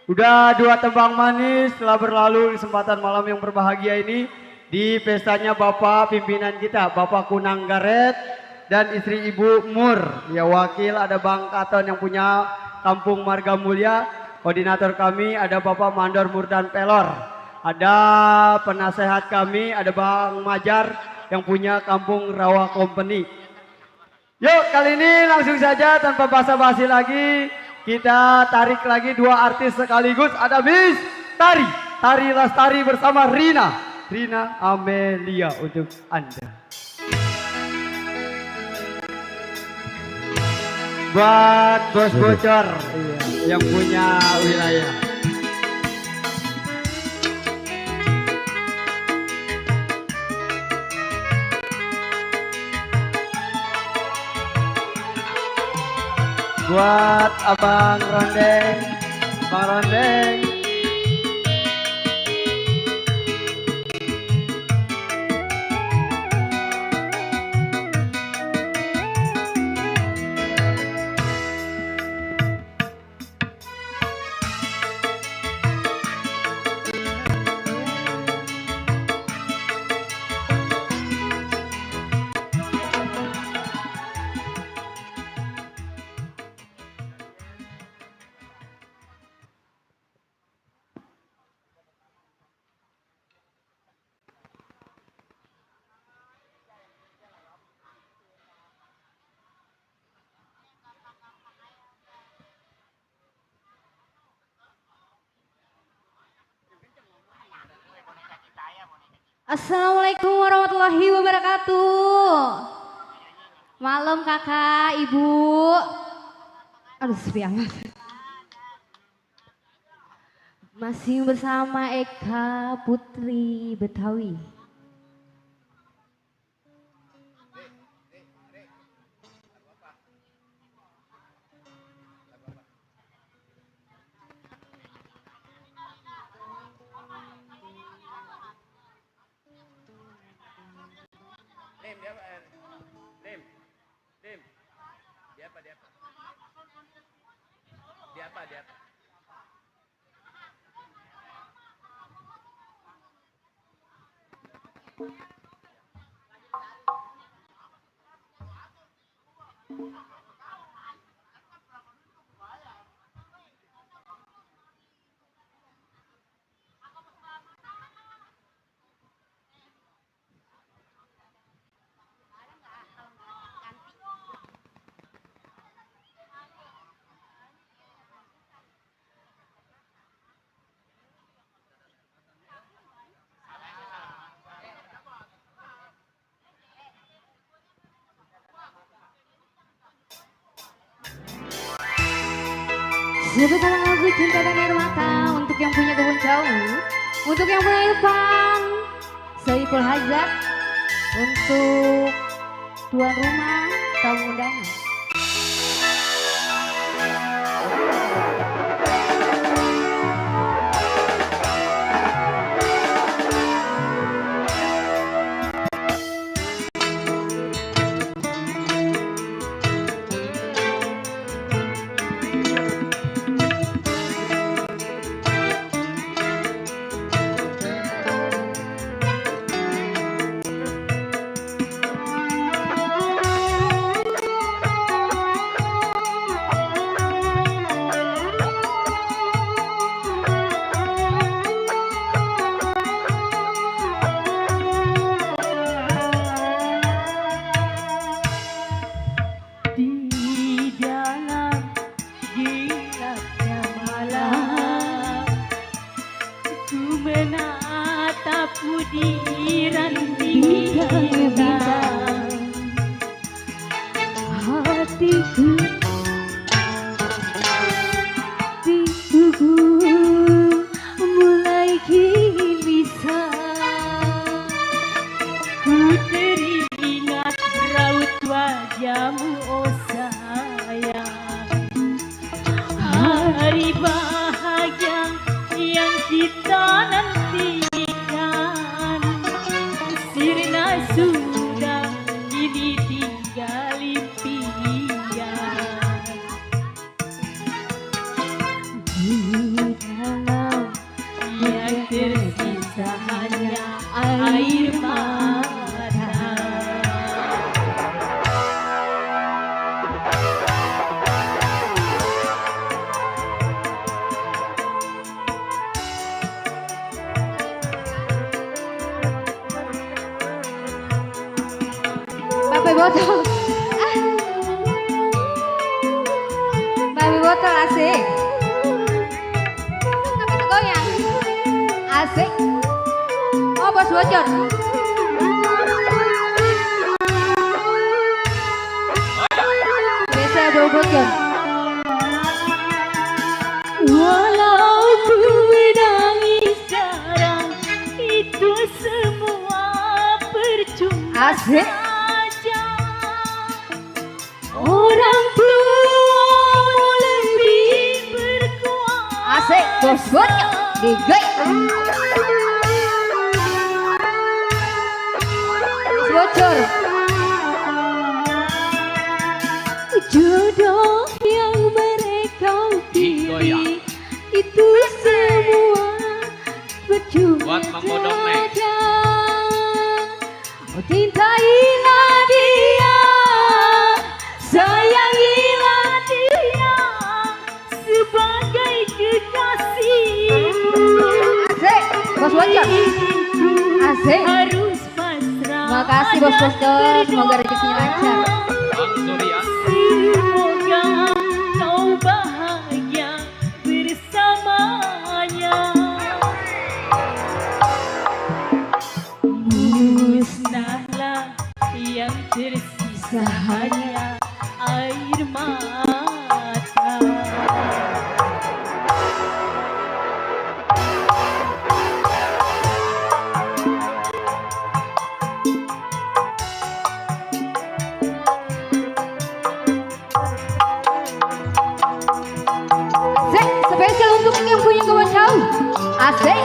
Udah 2 tembang manis telah berlalu di kesempatan malam yang berbahagia ini. Di pestanya Bapak pimpinan kita, Bapak Kunang Garet dan istri Ibu Mur. Ya wakil ada Bang Katon yang punya Kampung Marga Mulia. Koordinator kami ada Bapak Mandor Murdan Pelor. Ada penasehat kami, ada Bang Majar yang punya Kampung Rawa Company. Yuk kali ini langsung saja tanpa basa-basi lagi. Kita tarik lagi 2 artis sekaligus. Ada Miss Tari Lastari bersama Rina Amelia untuk Anda. Buat bos bocor yang punya wilayah. Buat Abang Rondeng, Bang Rondeng. Assalamualaikum warahmatullahi wabarakatuh. Malam kakak, ibu. Aduh sepi amat. Masih bersama Eka Putri Betawi. Dia apa? Sebentar lagu cinta dan air mata untuk yang punya kebun jauh, untuk yang punya Irfan, Saiful Hajat, untuk tuan rumah, tamu undangan. sudah kini tinggal impian. Di dalam yang tersisa hanya air mata. Bapak botol. Bapak botol asik. Tapi itu goyang. Asik. Oh bos bocor. Biasa bau bocor. Walau ku menangis sekarang, itu semua percuma. Asik. Orang tua lebih berkuasa. Asik, bos bocor. Digay. Bos bocor. Jodoh yang mereka pilih itu semua percuma Buat Mang Bodong, Nek. saja. Oh, cintailah dia, sayangilah dia sebagai kekasihmu. Asik, bos bocor. Asik. Harus pasrah. Terima kasih bos bocor, semoga rezekinya lancar. Bang Surya. Semoga kau bahagia bersamanya. Musnahlah yang tersisa hanya air mata. Asik, spesial untuk yang punya kawan jauh. Asik.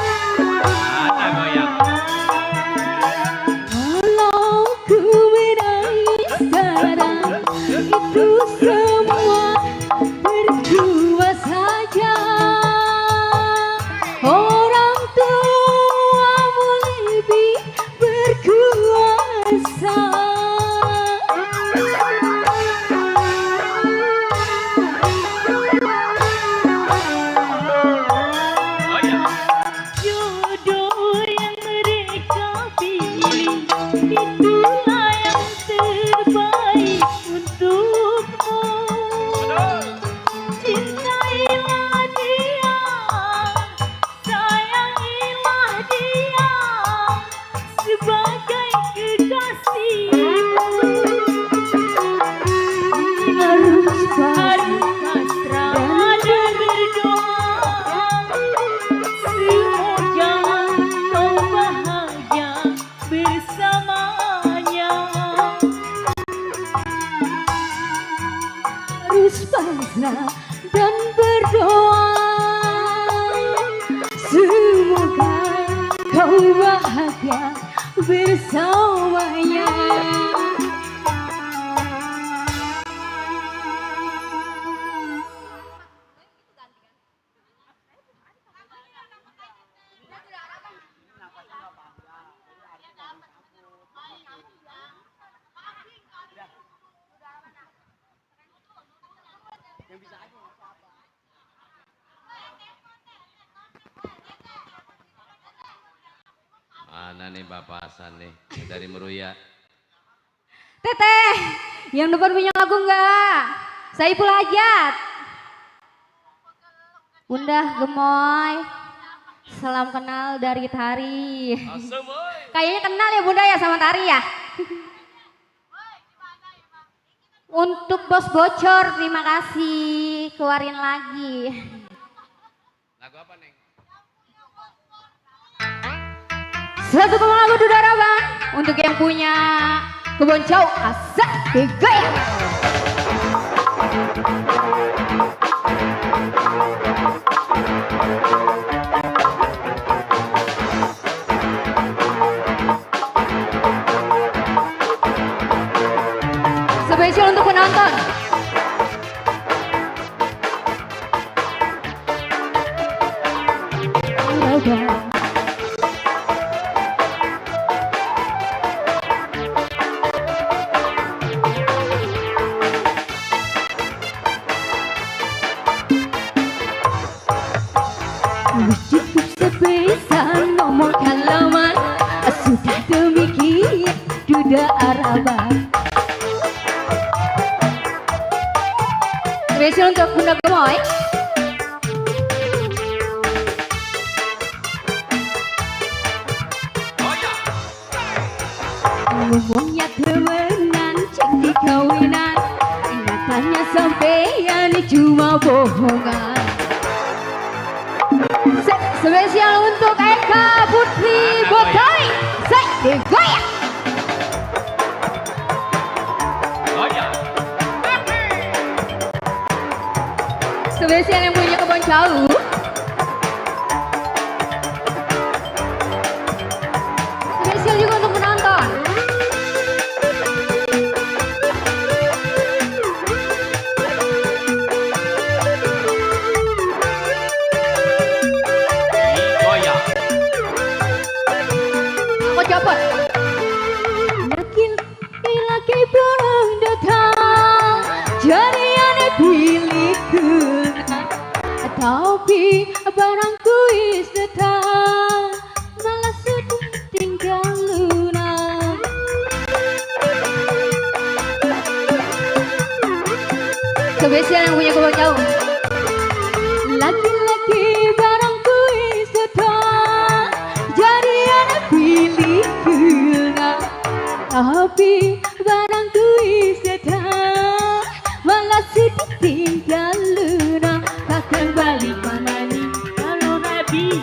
Ada goyang. Kalau ku menangis sekarang, itu semua berdua saja. Orang tuamu lebih berkuasa. Goyang. Jodoh yang mereka pilih itulah yang terbaik untukmu. Cintailah dia, sayangilah dia sebagai kekasihmu. Harus pasrah dan berdoa. Semoga kau bahagia bersamanya. Harus pasrah dan berdoa. Semoga kau bahagia bersamanya. Mana nih Bapak Hasan nih yang dari Meruya. Teteh, yang depan punya lagu enggak? Saiful Hajat. Bunda Gemoy. Salam kenal dari Tari. Kayaknya kenal ya Bunda ya sama Tari ya. Untuk Bos Bocor, terima kasih. Keluarin lagi. Lagu apa Neng? Satu lagu Duda Raban untuk yang punya Kebon Jauh asik digoyang. Spesial untuk penonton. Cukup spesial nomor halaman, sudah demikian duda araban. Spesial untuk Bunda Gemoy. Ngomongnya temenan jadi kawinan, nyatanya sampean cuma bohongan. Spesial untuk Eka Putri Betawi, Sek digoyang. Spesial yang punya Kebon Jauh. Spesial juga untuk penonton. Goyang. Aku cepet. Laki belum datang, jadi aneh pilih kena. Tapi barangku is datang, malah sedih tinggal lunak. Spesial yang punya Kebon Jauh. Laki-laki barangku is datang, jadi aneh pilih kena. Tapi barangku is datang, malah sedih tinggal lunak. Takkan balik mana nih kalau Nabi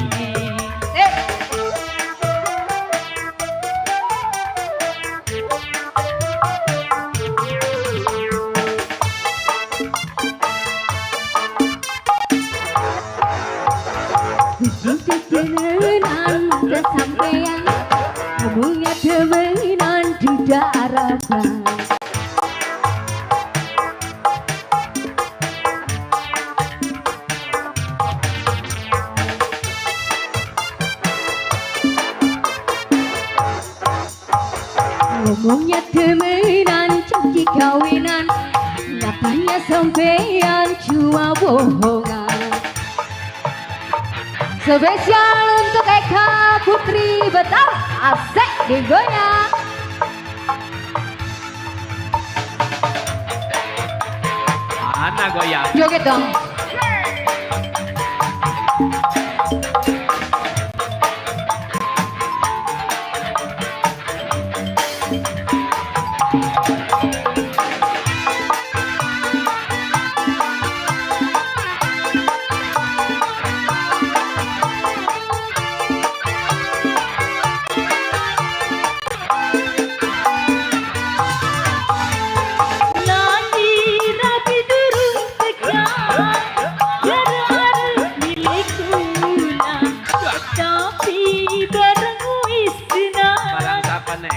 temenan udah sampean, ngomongnya temenan duda araban. Ngomongnya temenan janji kawinan, nyatanya sampean cuma bohongan. Spesial untuk Eka Putri Betawi, asik digoyang. Ana goyang. Joget dong. Barang siapa neng?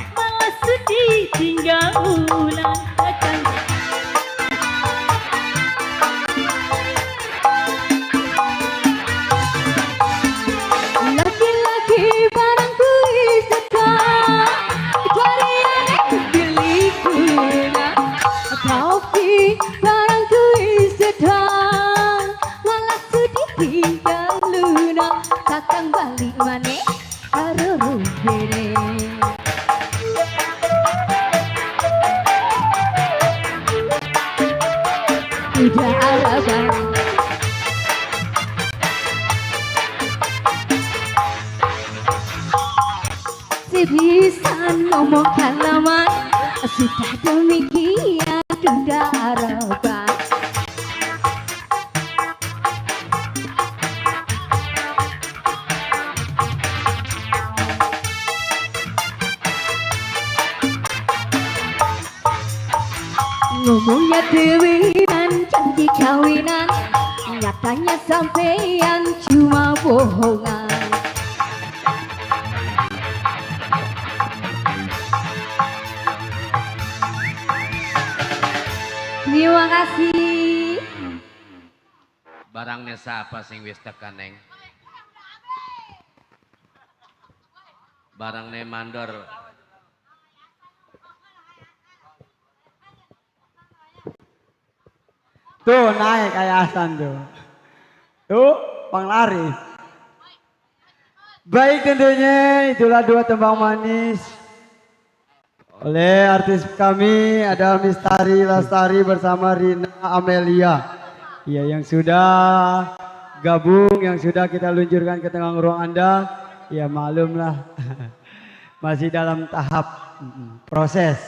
Laki-laki barangku is datang, jadi aneh pilih kena. Tapi barangku is datang, malah sedih tinggal lunak. Takkan balik maneh karo rupene. Udah araban. Bisa nomor halaman, sudah demikian duda araban. ngomongnya dewinan janji kawinan, nyatanya sampean cuma bohongan. Terima kasih. Barangnya siapa sing wis tekan neng? Barangnya mandor. Tuh naik kayak Hasan tuh. Tuh panglaris. Baik tentunya itulah dua tembang manis oleh artis kami ada Mistari Lastari bersama Rina Amelia. Ya yang sudah gabung, yang sudah kita luncurkan ke tengah ruang Anda. Ya maklumlah masih dalam tahap proses.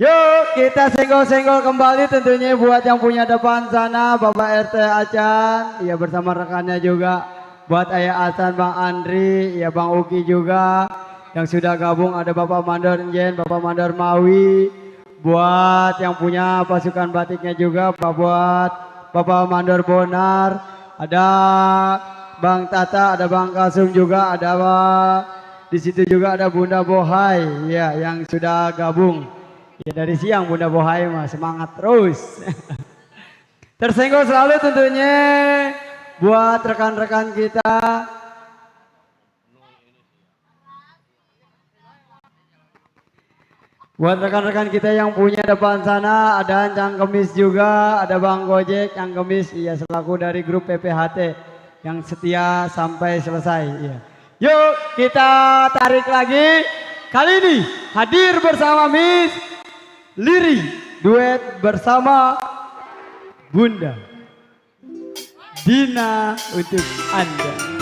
Yuk kita senggol-senggol kembali tentunya buat yang punya depan sana Bapak RT Acan. Ya bersama rekannya juga. Buat Ayah Acan, Bang Andri, ya Bang Uki juga. Yang sudah gabung ada Bapak Mandor Njen, Bapak Mandor Mawi. Buat yang punya pasukan batiknya juga, buat Bapak Mandor Bonar. Ada Bang Tata, ada Bang Kasum juga, ada di situ juga ada Bunda Bohai, ya yang sudah gabung. Ya dari siang Bunda Bohai mah semangat terus. Tersenggol selalu tentunya buat rekan-rekan kita. Buat rekan-rekan kita yang punya depan sana ada Cang Kemis juga, ada Bang Gojek, Cang Kemis, iya selaku dari grup PPHT yang setia sampai selesai. Iya. Yuk kita tarik lagi. Kali ini hadir bersama Miss Liri, duet bersama Bunda Dina untuk Anda.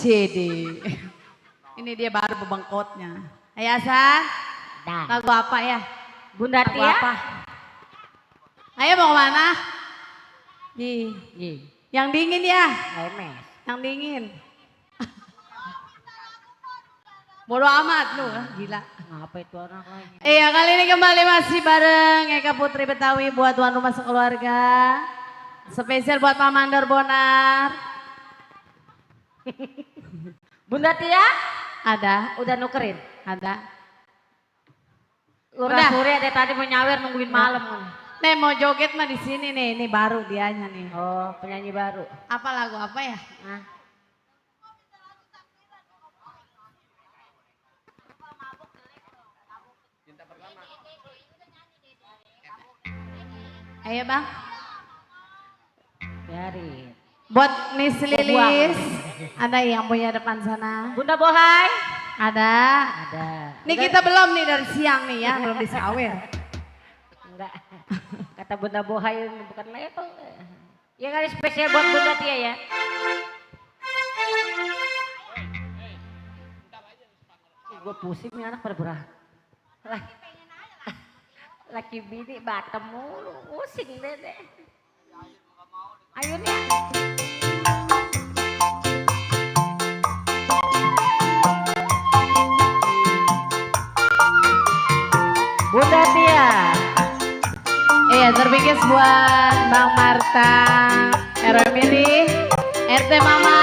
CD. Ini dia baru bebengkotnya. Ayasan, lagu apa ya? Bunda Lagu Tia. apa? Ayo mau kemana? Di. Yang dingin ya? Lemes. Yang dingin. Bodo amat lu, gila. Ngapa itu orang lagi? Iya kali ini kembali masih bareng Eka Putri Betawi buat tuan rumah sekeluarga. Spesial buat Pak Mandor Bonar. Bunda Tia? Ada, Udah nukerin? ada. Lurah Suri ada tadi mau nyawer nungguin malam. Nih mau joget mah di sini nih, ini baru dianya nih. Oh penyanyi baru. Apa lagu apa ya? Nah. Ayo bang. Biarin. Buat Miss Lilis, ada yang punya depan sana? Bunda Bohai? Ada. Ada. Nih kita belum nih dari siang nih ya, belum disawer. Enggak. Kata Bunda Bohai bukan level. Ya kali spesial buat Bunda Tia ya. Gue pusing nih anak pada berat. Laki bini batem mulu, pusing deh. Ayo nih. Bunda Tia. Iya terbikin buat Bang Marta, Eremili, RT Mama.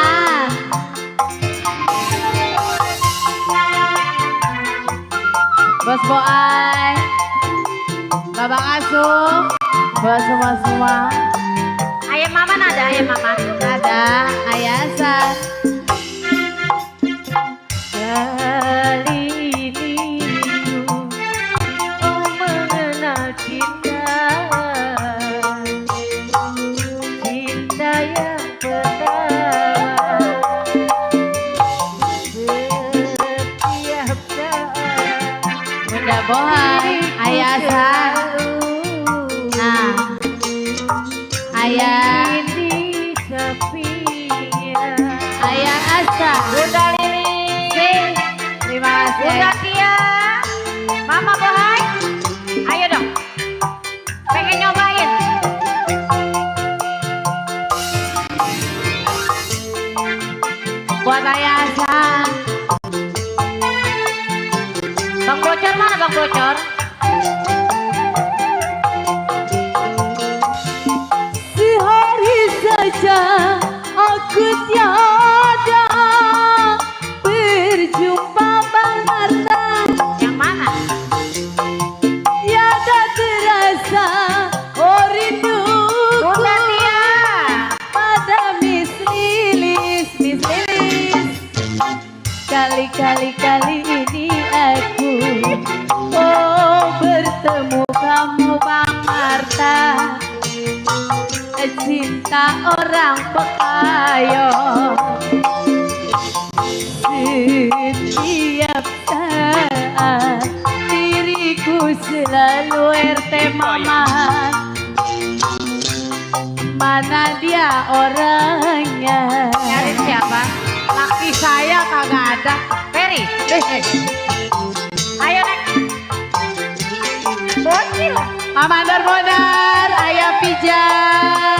Boai, Babang Asuh, buat semua-semua. Ayam mama nada, ayam mama. Ada Ayasan. Kali ini oh mengenal cinta, cinta yang pertama. Setiap saat Bunda Bohai, Ayasan. Nah, Ayah, ini sepinya. Ayah Asa. Bunda Lili, Terima kasih. Bunda Ayah. Tia, Mama Bohai, ayo dong. Pengen nyobain. Buat Ayah Asa. Bang Bocor mana Bang Bocor? Sehari saja aku tiada berjumpa Bang Harta. Yang mana? Tiada terasa oh rinduku Bunda Tia. pada Miss Lilis, Miss Lilis. Kali ini aku oh bertemu kamu Bang Marta. Cinta orang pekayo setiap saat diriku selalu RT mamahan. Mana dia orangnya? Nyari siapa? Laki saya kagak ada. Ferry. Ayo Nek. Bocil. Mandar Mondar, Ayah Pijan.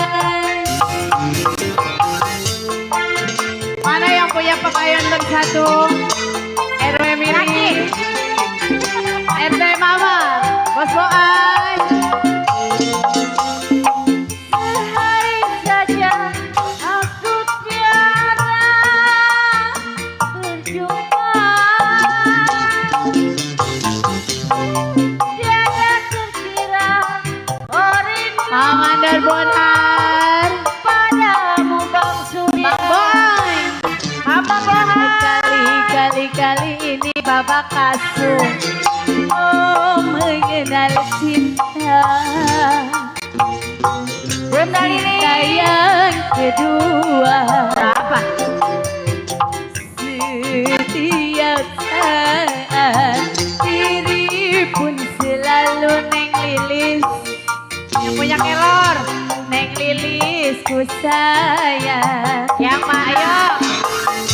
Mana yang punya pakaian bersatu? RW Mini, RT Mama, Bos Boan. Sehari saja aku tiada berjumpa, tiada terkira oh rindu Mandar Mondar, padamu Bang Surya. Bang Boy. Mama Bohai. Kali ini Bapak Kasum oh mengenal cinta. Bunda Lili. Cinta yang kedua. Apa? Setiap saat diri pun selalu Neng Lilis. Yang punya kelor Neng Lilis ku sayang. Yang mah ayo.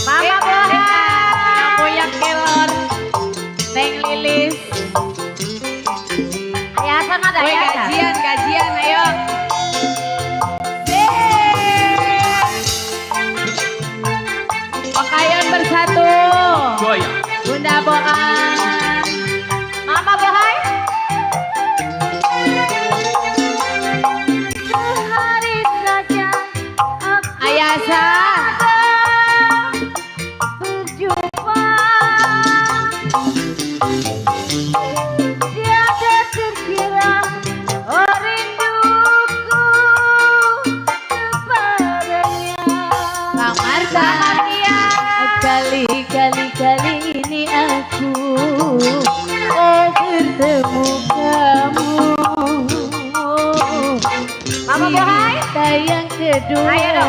Mama Bohai. Yang punya kelor Neng Lilis. Ayasan ada Woi ayasan. gajian ayo. Pakaian bersatu. Goyang. Bunda Boan. Mama Bohai. Sehari saja aku Ayasan. berjumpa, tiada terkira oh rinduku kepadanya. Bang Marta. Kali ini aku oh bertemu kamu. Mama Bohai. Cinta yang kedua. Ayo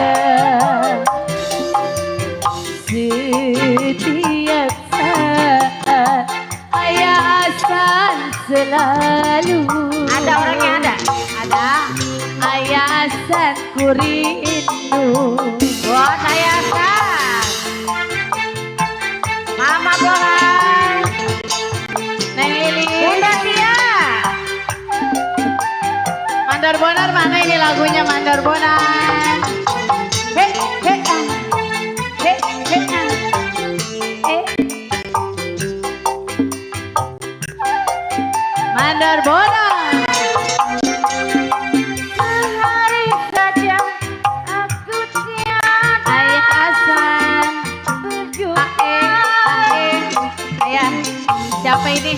Setiap saat Ayah Hasan selalu. Ada orangnya ada. Ada Ayah Hasan ku rindu. Buat ayasan. Mama Bohai. Neng Lilis. Bunda Tia. Mandar Bonar mana ini lagunya Mandar Bonar? Hei, hei, ah. Hei, hei, ah. Mandar Bonar. Sehari saja aku tiada Ayah Hasan. berjumpa. Ayah. Siapa ini?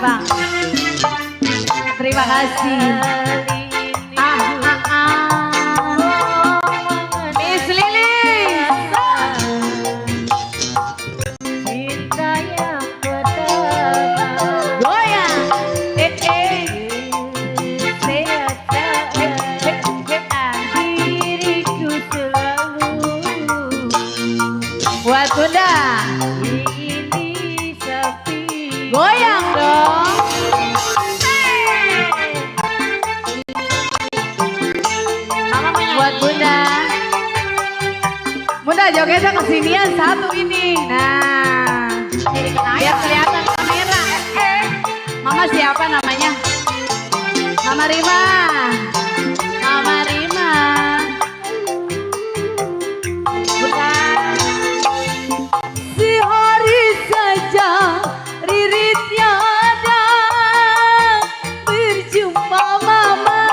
Bang. Terima kasih. Miss Lilis. Cinta yang pertama. Goyang. Diriku selalu Buat Bunda. ingin di samping. Goyang dong. Buat Bunda. Bunda jogetnya kesinian satu ini. Nah, biar kelihatan kamera. Mama siapa namanya? Mama Rima. Mama Rima. Bunda. Sehari saja riritnya ada berjumpa mama.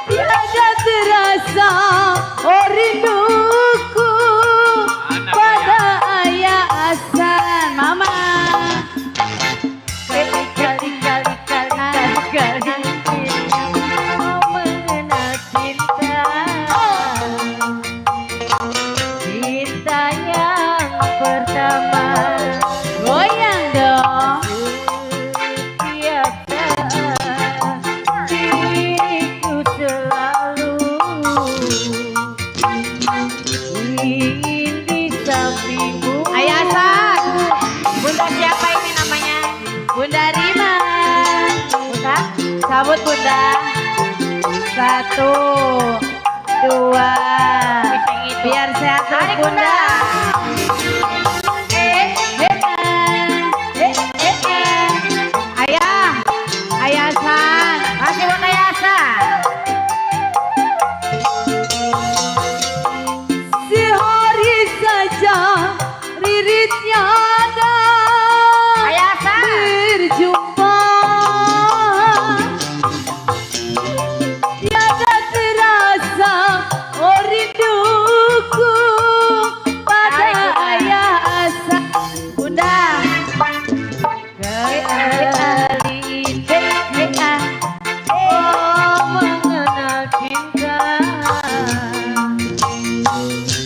Tiada terasa oh rinduku pada ayah Hasan. Mama. Mengenal cinta. Cinta yang pertama. Goyang dong. Setiap saat diriku selalu ingin di sampingmu. Ayah Hasan. Bunda siapa ini namanya? Bunda Rima. Bunda? Sambut Bunda. 1, 2. Biar sehat terus Tarik, Bunda. Ayah. Ayah Hasan. Kasih Bunda Yasan. Sehari saja riritnya ada Ayasan. berjumpa. Tiada terasa oh rinduku pada ayah Hasan. Bunda. Kali ini oh mengenal cinta.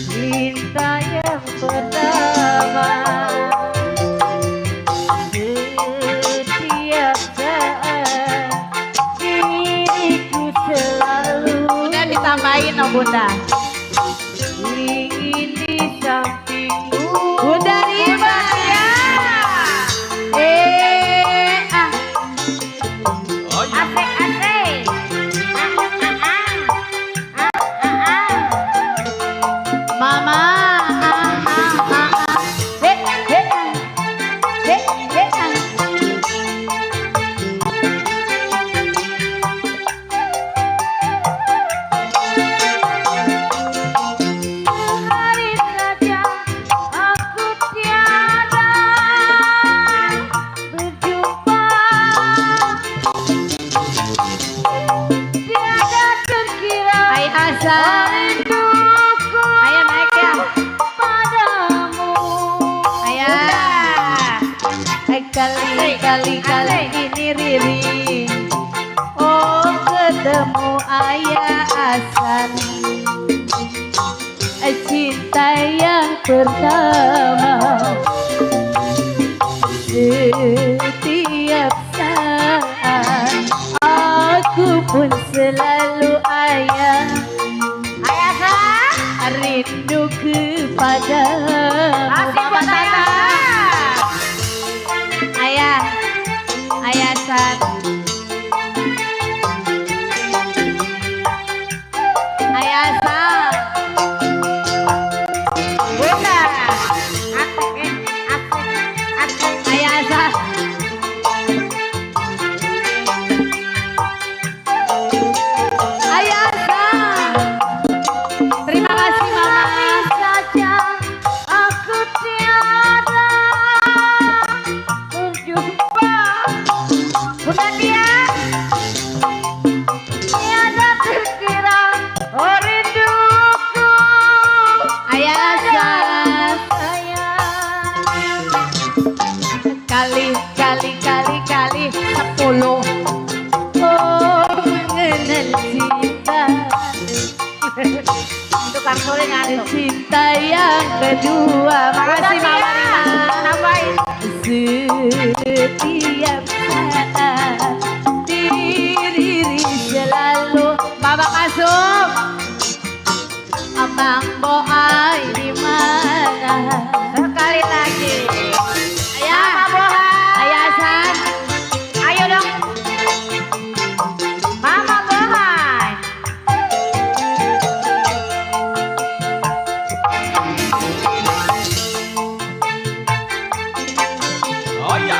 Cinta yang pertama. Setiap saat diriku selalu Bunda ditambahin oh Bunda. ingin di sampingmu. Bunda Rima ya. Oh iya. Asik-asik. Mama. Hari saja aku tiada berjumpa. Tiada terkira Ayah Hasan. rinduku Ayah naik ya. padamu. Ayah. Kali ini Riri. Oh ketemu ayah Hasan. Cinta yang pertama. Setiap saat aku pun selalu ayah rindu kepada Mama Tata. Ayah San. Ayah San. Bunda. Ayah San. Ayah San. Terima kasih Mama. Saja aku tiada berjumpa. Bunda dia. kali 10. Oh mengenal cinta, Untuk Kang Sule ngantuk. cinta yang kedua. Makasih Mama Rima. Nambahin. Setiap saat diri selalu Bapak Kasum, Abang Boai di mana? Sekali lagi. Ayah, Mama Bohai. Ayah Hasan, Ayo dong. Mama Bohai. Oh iya.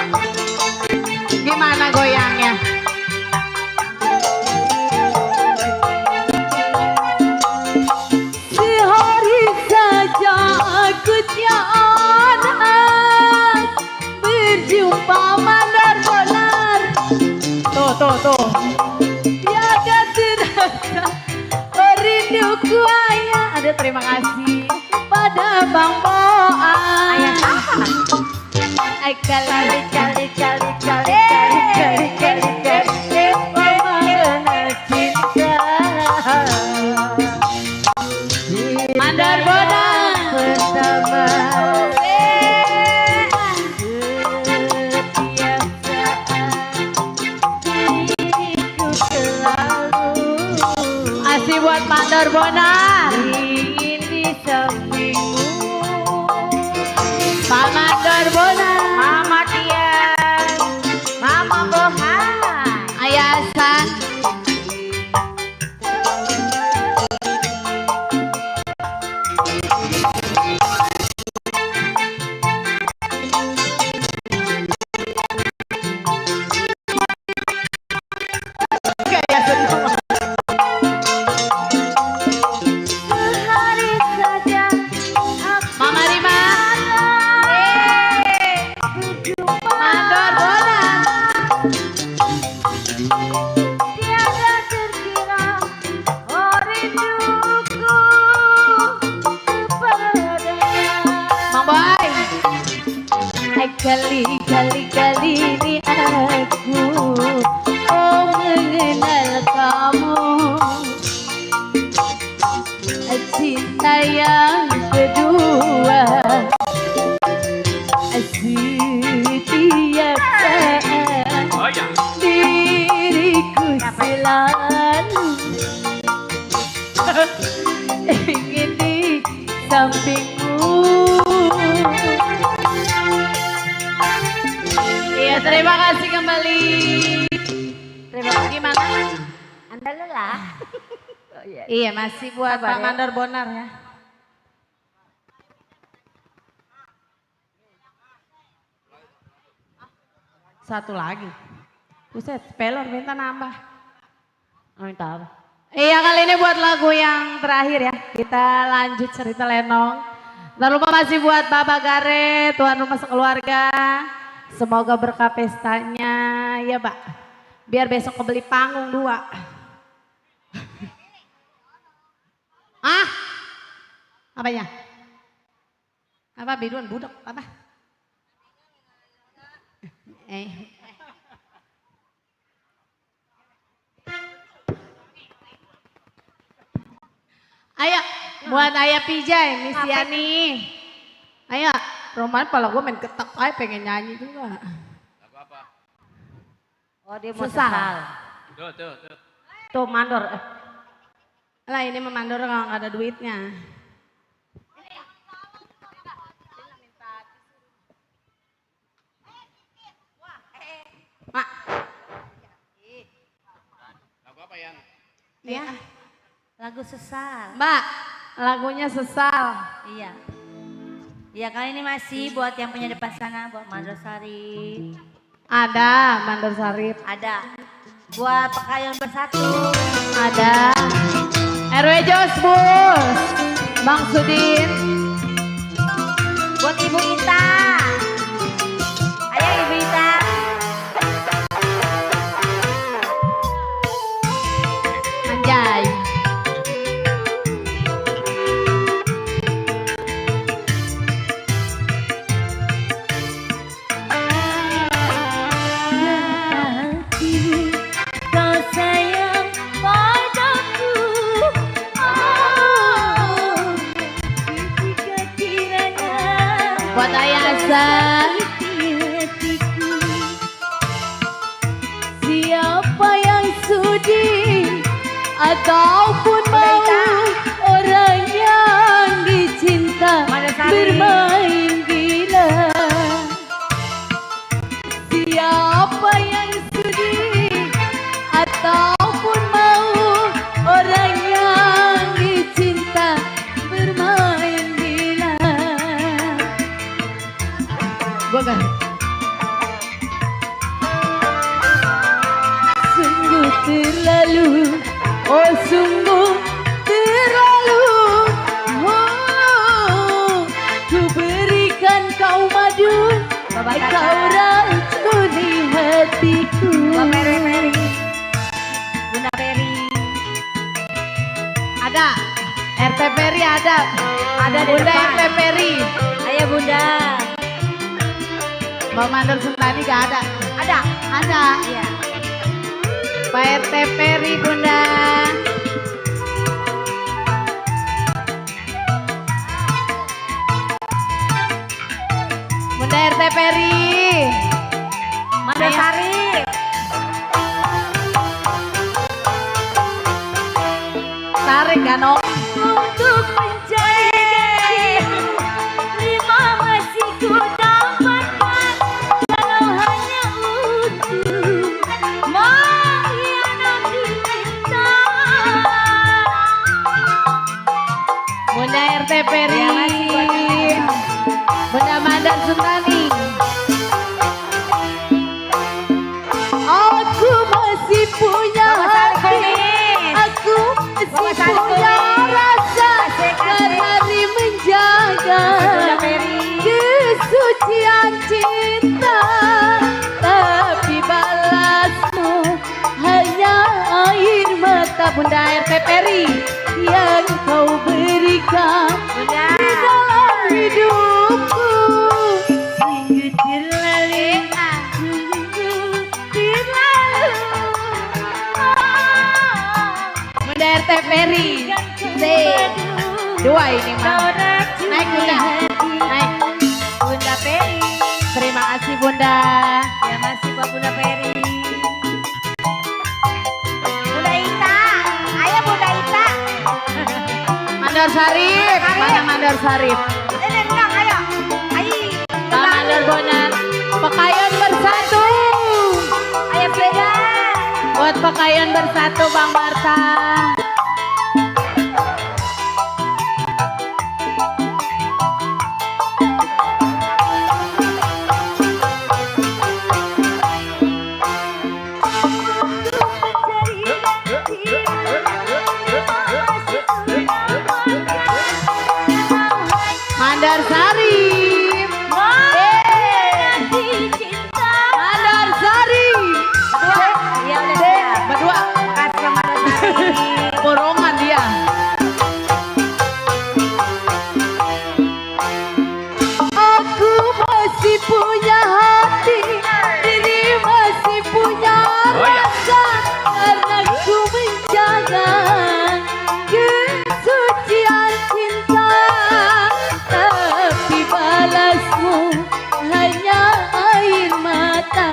gimana goyangnya? Sehari saja aku tiada berjumpa mandar-mandar. Tuh. Tiada terasa rinduku ayah. Ada terima kasih pada Bang Boa. Ayah apa? Mandar Boda pertama. Setiap saat diriku selalu asih buat Mandar Bonar. Ingin di sampingmu Pak Mandar Bonar. Mama Tian. Mama Bohai. Ayah Hasan, Sehari saja aku Mama Rima, Mandar Bonar. tiada terkira oh rinduku kepadanya. Mang Boy, kali ini aku oh mengenal kamu. Cinta yang kedua, setiap saat Oh iya. diriku selalu ingin di sampingmu. Iya, terima kasih kembali. Terima kasih gimana? Anda lelah? Iya, masih buat Pak Mandar Bonar ya. Satu lagi. Buset, pelor minta nambah. Minta apa? Iya, kali ini buat lagu yang terakhir ya. Kita lanjut cerita lenong. Jangan lupa masih buat Bapak Gare, tuan rumah sekeluarga. Semoga berkah pestanya ya, Pak. Biar besok kebeli panggung 2. Ah? Apanya? Apa biduan budak? Apa? Ayo, buat Ayah Pijay, Miss Yani. Ayo, Roman pala gue main ketek aja pengen nyanyi juga. Lagu apa? Oh dia mau Susah. sesal. Tuh. Tuh mandor. Lah ini memandor kalau nggak ada duitnya. Mak, Lagu apa yang? ya, Lagu sesal. Mbak, lagunya sesal. Iya. Iya kali ini masih buat yang punya depan sana, buat Mandor Sari. Ada mandor sarip, Ada. Buat Pekayun Bersatu. ada RW Josbus, Bang Sudin, Buat Ibu Ita. Ayo Ibu Ita. Anjay. rasa hatiku. siapa yang sudi ataupun mau orang yang dicinta Mana Sari? bermain gila. Siapa yang sudi ataupun mau orang yang dicinta bermain gila. Gua kan sungguh terlalu, oh sungguh terlalu, oh ku berikan kau madu, kau racuni hatiku. Bunda Peri. Ada RT Peri ada Ada di Bunda depan. RT Peri. Ayo Bunda. Bang Mandor Sentani gak ada. Ada? Ada Iya. Pak RT Peri Bunda. Bunda RT Peri. Mada Sari. Tarik Ganong. Untuk mencari lima masih ku dapatkan kalau hanya untuk mengkhianati cinta. Bunda RT Peri. Ya, masih buat kita. Bunda Mandor Sentani. Aku masih punya Bawa sari hati. kumis. Aku Bawa masih sari punya kumis. rasa Asik, asik. dari menjaga Bunda Peri. kesucian cinta. Tapi balasmu hanya air mata. Bunda RT Peri yang kau berikan Bunda. di dalam hidupku. Sungguh terlalu, sungguh terlalu. Bunda RT Peri. Dua ini mah. Naik Bunda. Naik. Bunda Peri. Terima kasih Bunda. Ya masih buat Bunda Peri. Bunda Ita. Ayo Bunda Ita. Mandor Sarip. Mana Mandor Sarip? Ini enggak ayo. Ayo. Pak Mandor Bonan. Pekayon bersatu. Ayo Beda. Buat Pekayon bersatu Bang Marta. Mandor Sarip. Mandor Sarip. Ya udah siap. Berdua. Makasih Bang Mada Sari. Borongan dia. Aku masih punya hati, diri masih punya Oh, ya. rasa, karena ku menjaga kesucian cinta. Tapi balasmu hanya air mata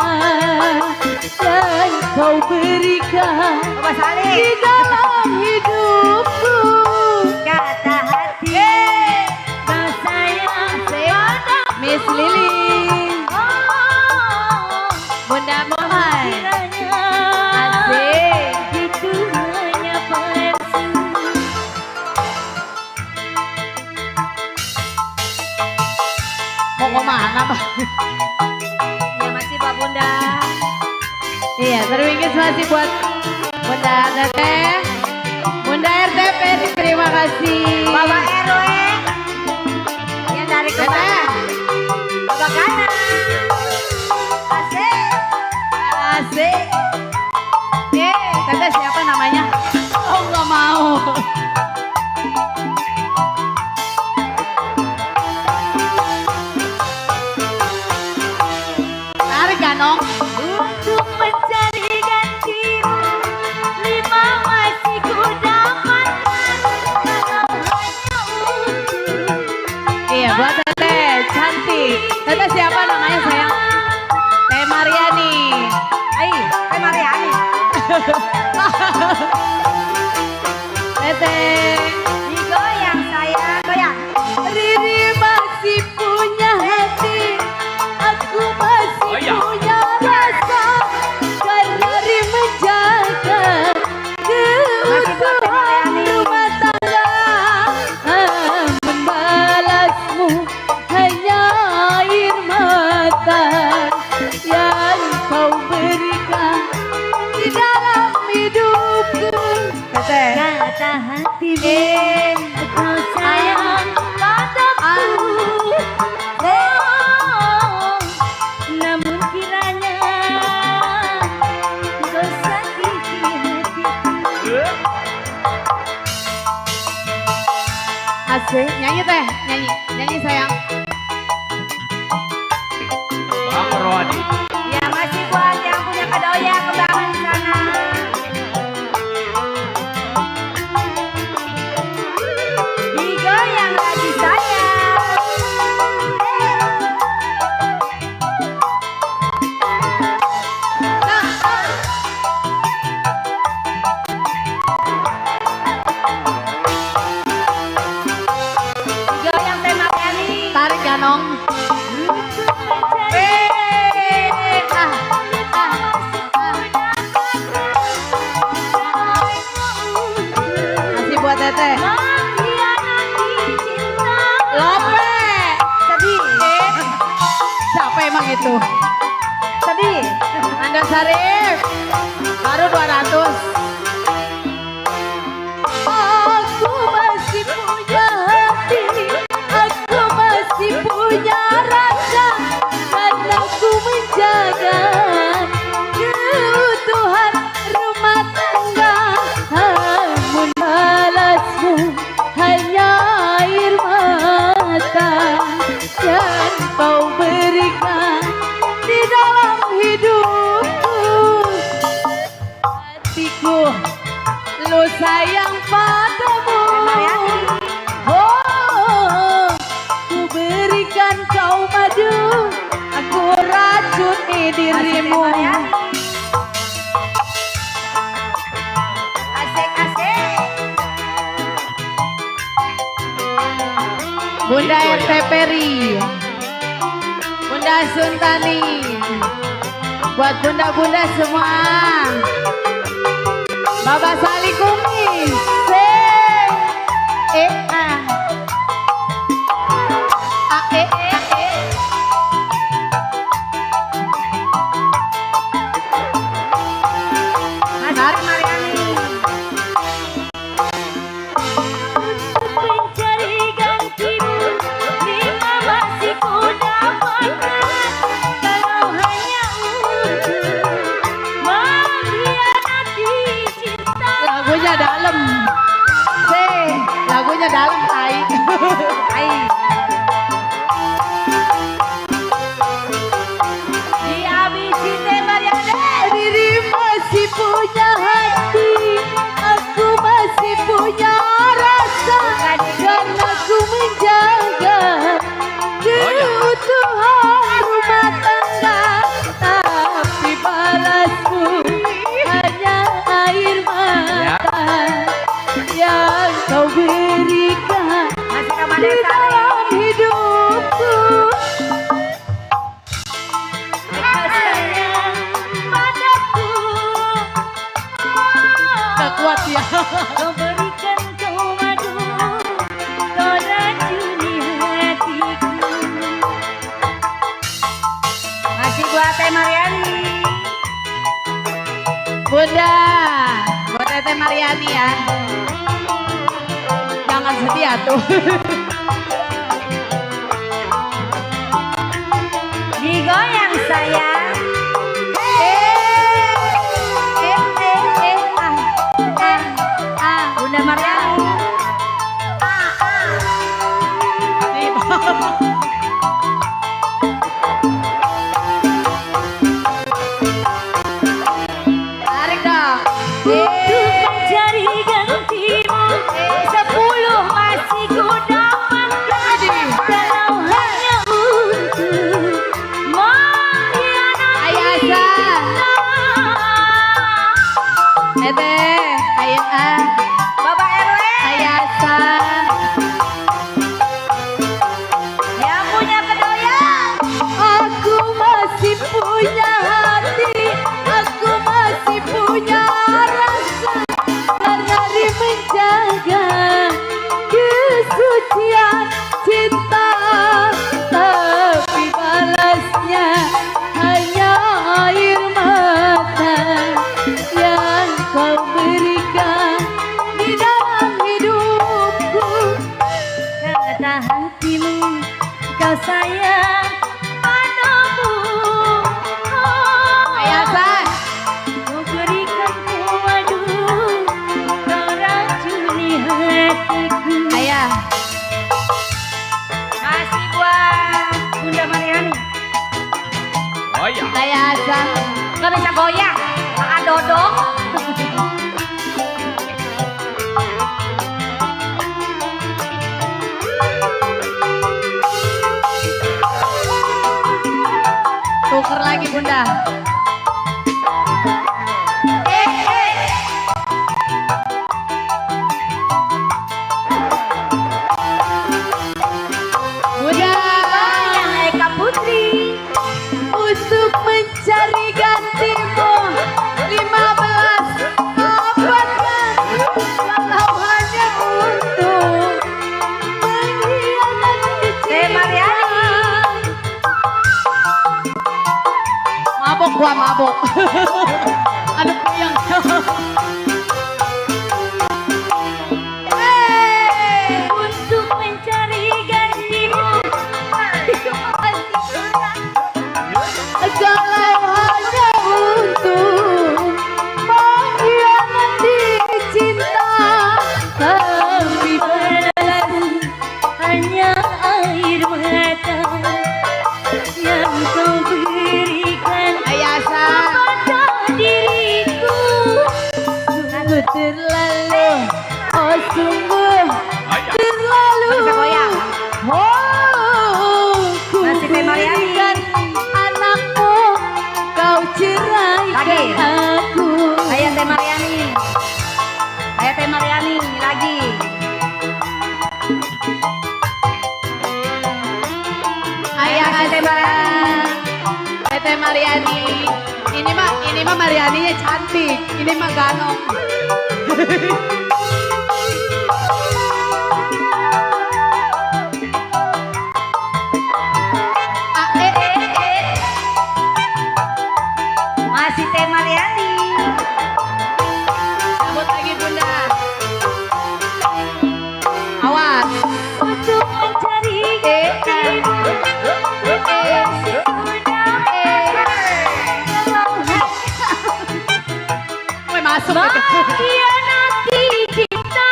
yang kau berikan Bapak Sari. di dalam hidupku. Kata hati. Kau sayang pada Miss Lili, Bunda Mohan, asik. itu hanya palsu. Mau kemana Pak? Ya masih Pak Bunda. Iya, terwingkis masih buat Bunda Teteh, Bunda RT Peri, terima kasih. Bapak RW yang dari Teteh, kemana? Bapak Gana. Asik. asik. Teteh siapa namanya? Oh nggak mau. Tarik Ganong. Untuk mencari gantimu, lima masih ku dapatkan kalau hanya untuk Iya buat Teteh, cantik. Teteh Tete. Digoyang sayang, goyang. Riri masih punya hati, aku masih Oh, iya. punya rasa, karena Riri menjaga keutuhan rumah tangga. Membalasmu hanya air mata yang kau berikan di dalam hidupku. Tete. Kata hatimu, kau sayang padaku. Oh, namun kiranya kau sakiti hatiku. Asik, nyanyi teh, nyanyi sayang. Bang Rohadi. Ya masih buat yang punya kedoya kembangan di sana. Digoyang lagi sayang. Digoyang Teh Mariani. Tarik ya nong. Masih buat Tete. Mengkhianati cinta. Lope. Sedih. Siapa emang itu? Sedih. Anda Sarif. Baru 200. Aku masih punya hati, aku masih punya rasa, karena ku menjaga keutuhan rumah tangga. Namun balasmu hanya air mata yang kau berikan di dalam hidupku. Hatiku lu sayang padamu. Oh, ku berikan kau madu, aku racuni dirimu. Asik-asik. Bunda RT Peri, Bunda Suntani, buat bunda-bunda semua. Baba Sali Kumis, A. Mas Mariani. Mencari gantimu, bila masih ku dapatkan, kalau hanya untuk mengkhianati cinta. Lagunya dalam, lagunya dalam tai. Dihabisi Teh Mariani. Diri masih punya hati, aku masih punya rasa, karena ku menjaga keutuhan rumah tangga. Tapi balasmu hanya air mata yang kau berikan Masih ke di Madesa. dalam hidupku. Kau sayang padaku. Gak kuat ya. Kau berikan kau madu, kau racuni hatiku. Masih buat Teh Mariani. Bunda, buat Tete Mariani ya. Jangan sedih atuh. Digoyang sayang. Bunda Mariani. Tarik dong. Untuk mencari gantimu, 10 masih ku dapatkan, kalau hanya untuk mengkhianati Ayasan. cinta. Ayah, Bapak RW Ayasan. yang punya kedoyan. Aku masih punya hati, aku masih punya rasa, karena menjaga kesucian cinta, tapi balasnya hanya air mata yang kau berikan di dalam hidupku. Kata hatimu kau sayang padamu. Ayasan. Kau berikan padu, kau racuni hatiku. Ayah. Masih buat Bunda Mariani. Oh ya. Ayasan. Gak bisa goyang, Kakak Dodong. Tuker lagi Bunda. Bunda. Yang Eka Putri. Untuk mencari gantimu 15 abad walau hanya untuk mengkhianati Teh Mariani. mabok gua mabok. Aduh puyeng. Untuk mencari gantimu. Kalau hanya untuk mengkhianati cinta, tapi Balasmu hanya air mata yang kau berikan Ayasan. pada diriku. Sungguh terlalu, oh sungguh Ayah. terlalu. Bisa goyang. Oh, ku Masih Teh Mariani. berikan anakmu, kau ceraikan Lagi. aku. Ayah Teh Mariani. Ayah Teh Mariani lagi. Ayah Teh Mariani. Teh Mariani. Ini mah Marianinya cantik. Ini mah ganong. Masih Teh Mariani. Sambut lagi Bunda. Awas. Untuk mencari gantimu. Woi masuk. Mengkhianati cinta.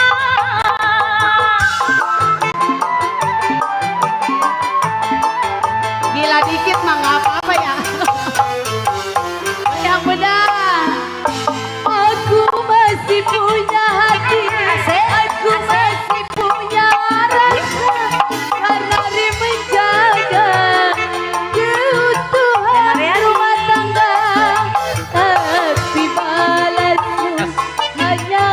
Gila dikit mah nggak apa-apa ya. Yang benar. Aku masih punya hati. Aku masih punya rasa. Karena dia menjaga keutuhan rumah tangga. Tapi balasmu hanya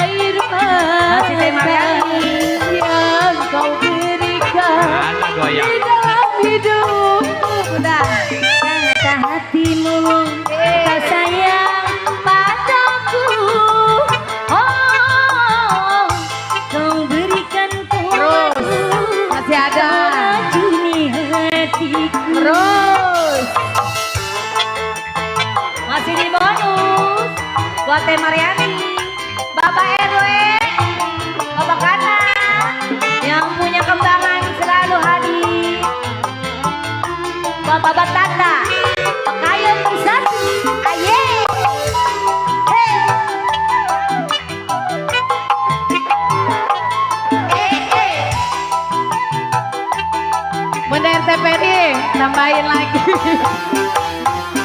air Masih Teh mata Mariani. yang kau berikan Mana goyang? di dalam hidupku. Udah. Kata hatimu kau sayang padaku. Oh, kau berikan Terus. padu, Masih ada. racuni hatiku. Terus. Masih di bonus buat Teh Mariani, Bapak RW, Bapak Kana yang punya kembangan selalu hadir. Bapak Batata, Pekayun bersatu, aye. Hey. Bunda RT Peri, tambahin lagi.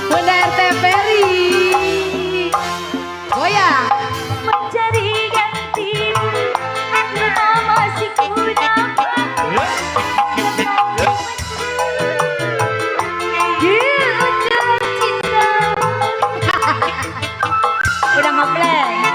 Bunda RT Peri. Goyang. Mencari gantimu, masih ku dapat. Udah ngeplay.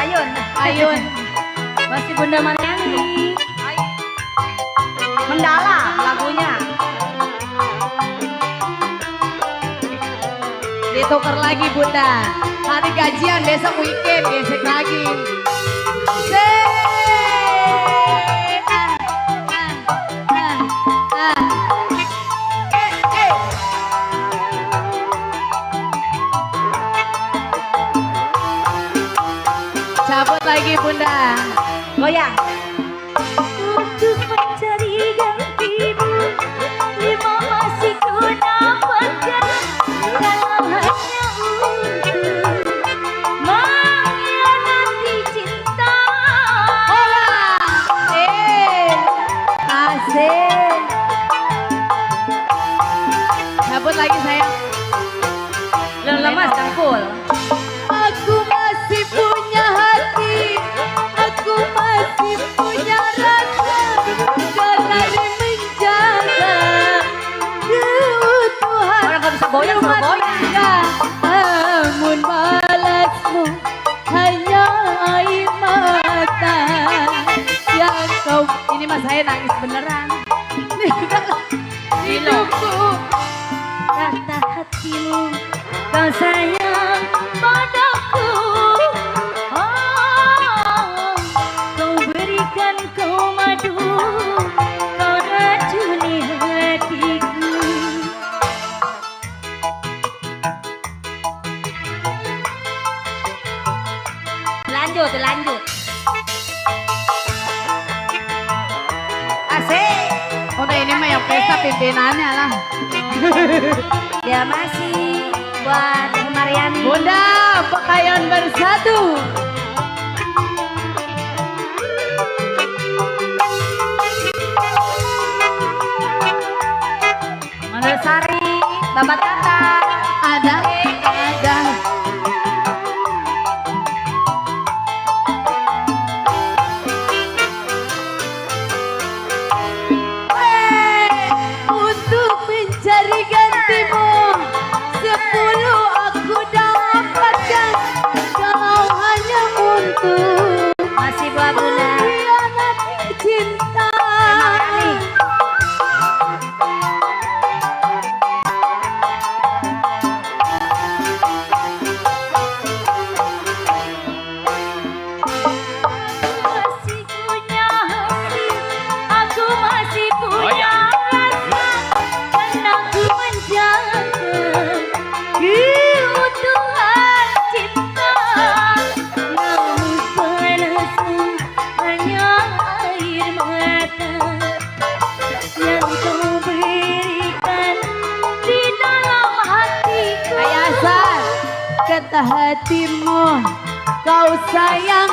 Ayun. Ayun. Masih Bunda Mariani. Mendalam lagunya. Ditukar lagi Bunda. Hari gajian besok weekend gesek lagi. Cabut lagi Bunda. Goyang. Untuk mencari gantimu, lima masih ku dapatkan. Kalau hanya untuk mengkhianati cinta. Asik. Cabut lagi sayang. Lemas dangkul. Aku masih punya hati, aku masih punya rasa, karena menjaga keutuhan Orang gak bisa goyang sama rumah goyang. tangga. Namun balasmu hanya air mata yang kau. Ini mas saya nangis beneran. Hidupku Kata hatimu, kau sayang padaku. Oh, kau berikan kau madu, kau racuni hatiku. Lanjut, lanjut. Asik. udah ini mah yang pesta pimpinannya lah. Ya masih buat Teh Mariani. Bunda, pakaian bersatu. Manusari, Babat Tata. Ada. Untuk mencari gantimu, 10 aku dapatkan. Kalau hanya untuk Masih buat Bunda. mengkhianati cinta. Masih punya hati, aku masih punya Goyang. rasa, karena aku menjaga keutuhan cinta. Namun panasmu hanya air mata yang kau berikan di dalam hatiku. Ayasan, kata hatimu, kau sayang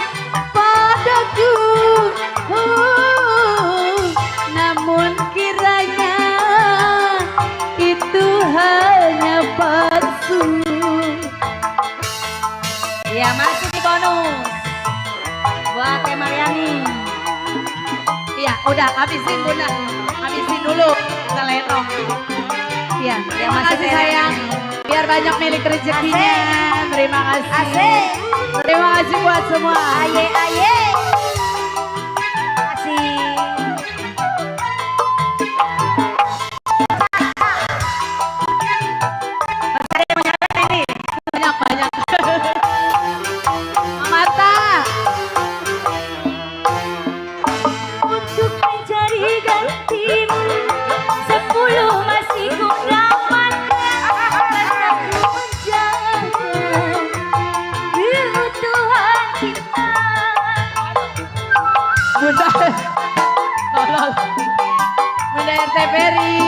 padaku. Namun kiranya itu hanya palsu. Ya masih di bonus buat Teh Mariani. Iya, udah habisin Bunda. Habisin dulu kita lenong. Iya, terima masih kasih Teh sayang. Biar banyak milik rezekinya. Terima kasih. Asik. Terima kasih buat semua. Aye aye. Masih. Banyak. Mata. Untuk mencari gantimu, 10 masih ku dapatkan. Karena ku menjaga keutuhan cinta. Bunda. Tolong. Bunda RT Ferry.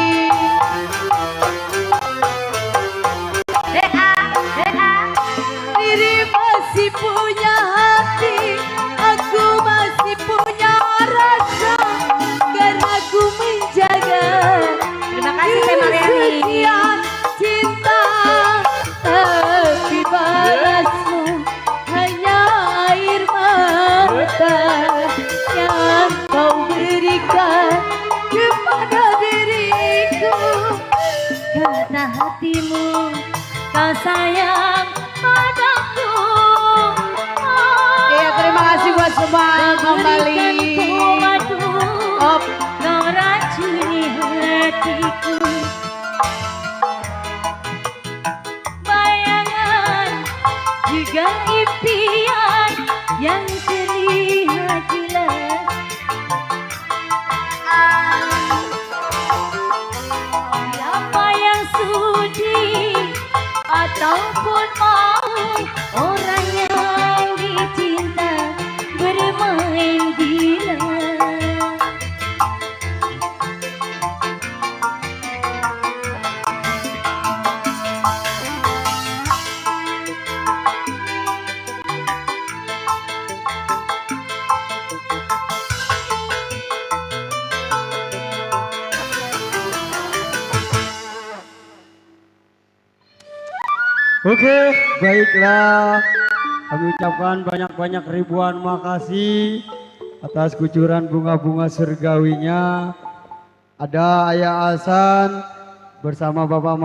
Diri masih punya hati, aku masih punya rasa, karena ku menjaga. Terima kasih Teh Mariani. Sekian cinta, tapi balasmu hanya air mata yang kau berikan kepada diriku. Kata hatimu, kau sayang padaku. Iya, Kembang kembali. Op. Kau racuni hatiku. Bayangan juga impian yang terlihat jelas. Siapa yang sudi ataupun mau orang yang dicinta bermain gila. Oke, baiklah. Kami ucapkan banyak-banyak ribuan makasih atas kucuran bunga-bunga surgawinya. Ada Ayah Hasan bersama Bapak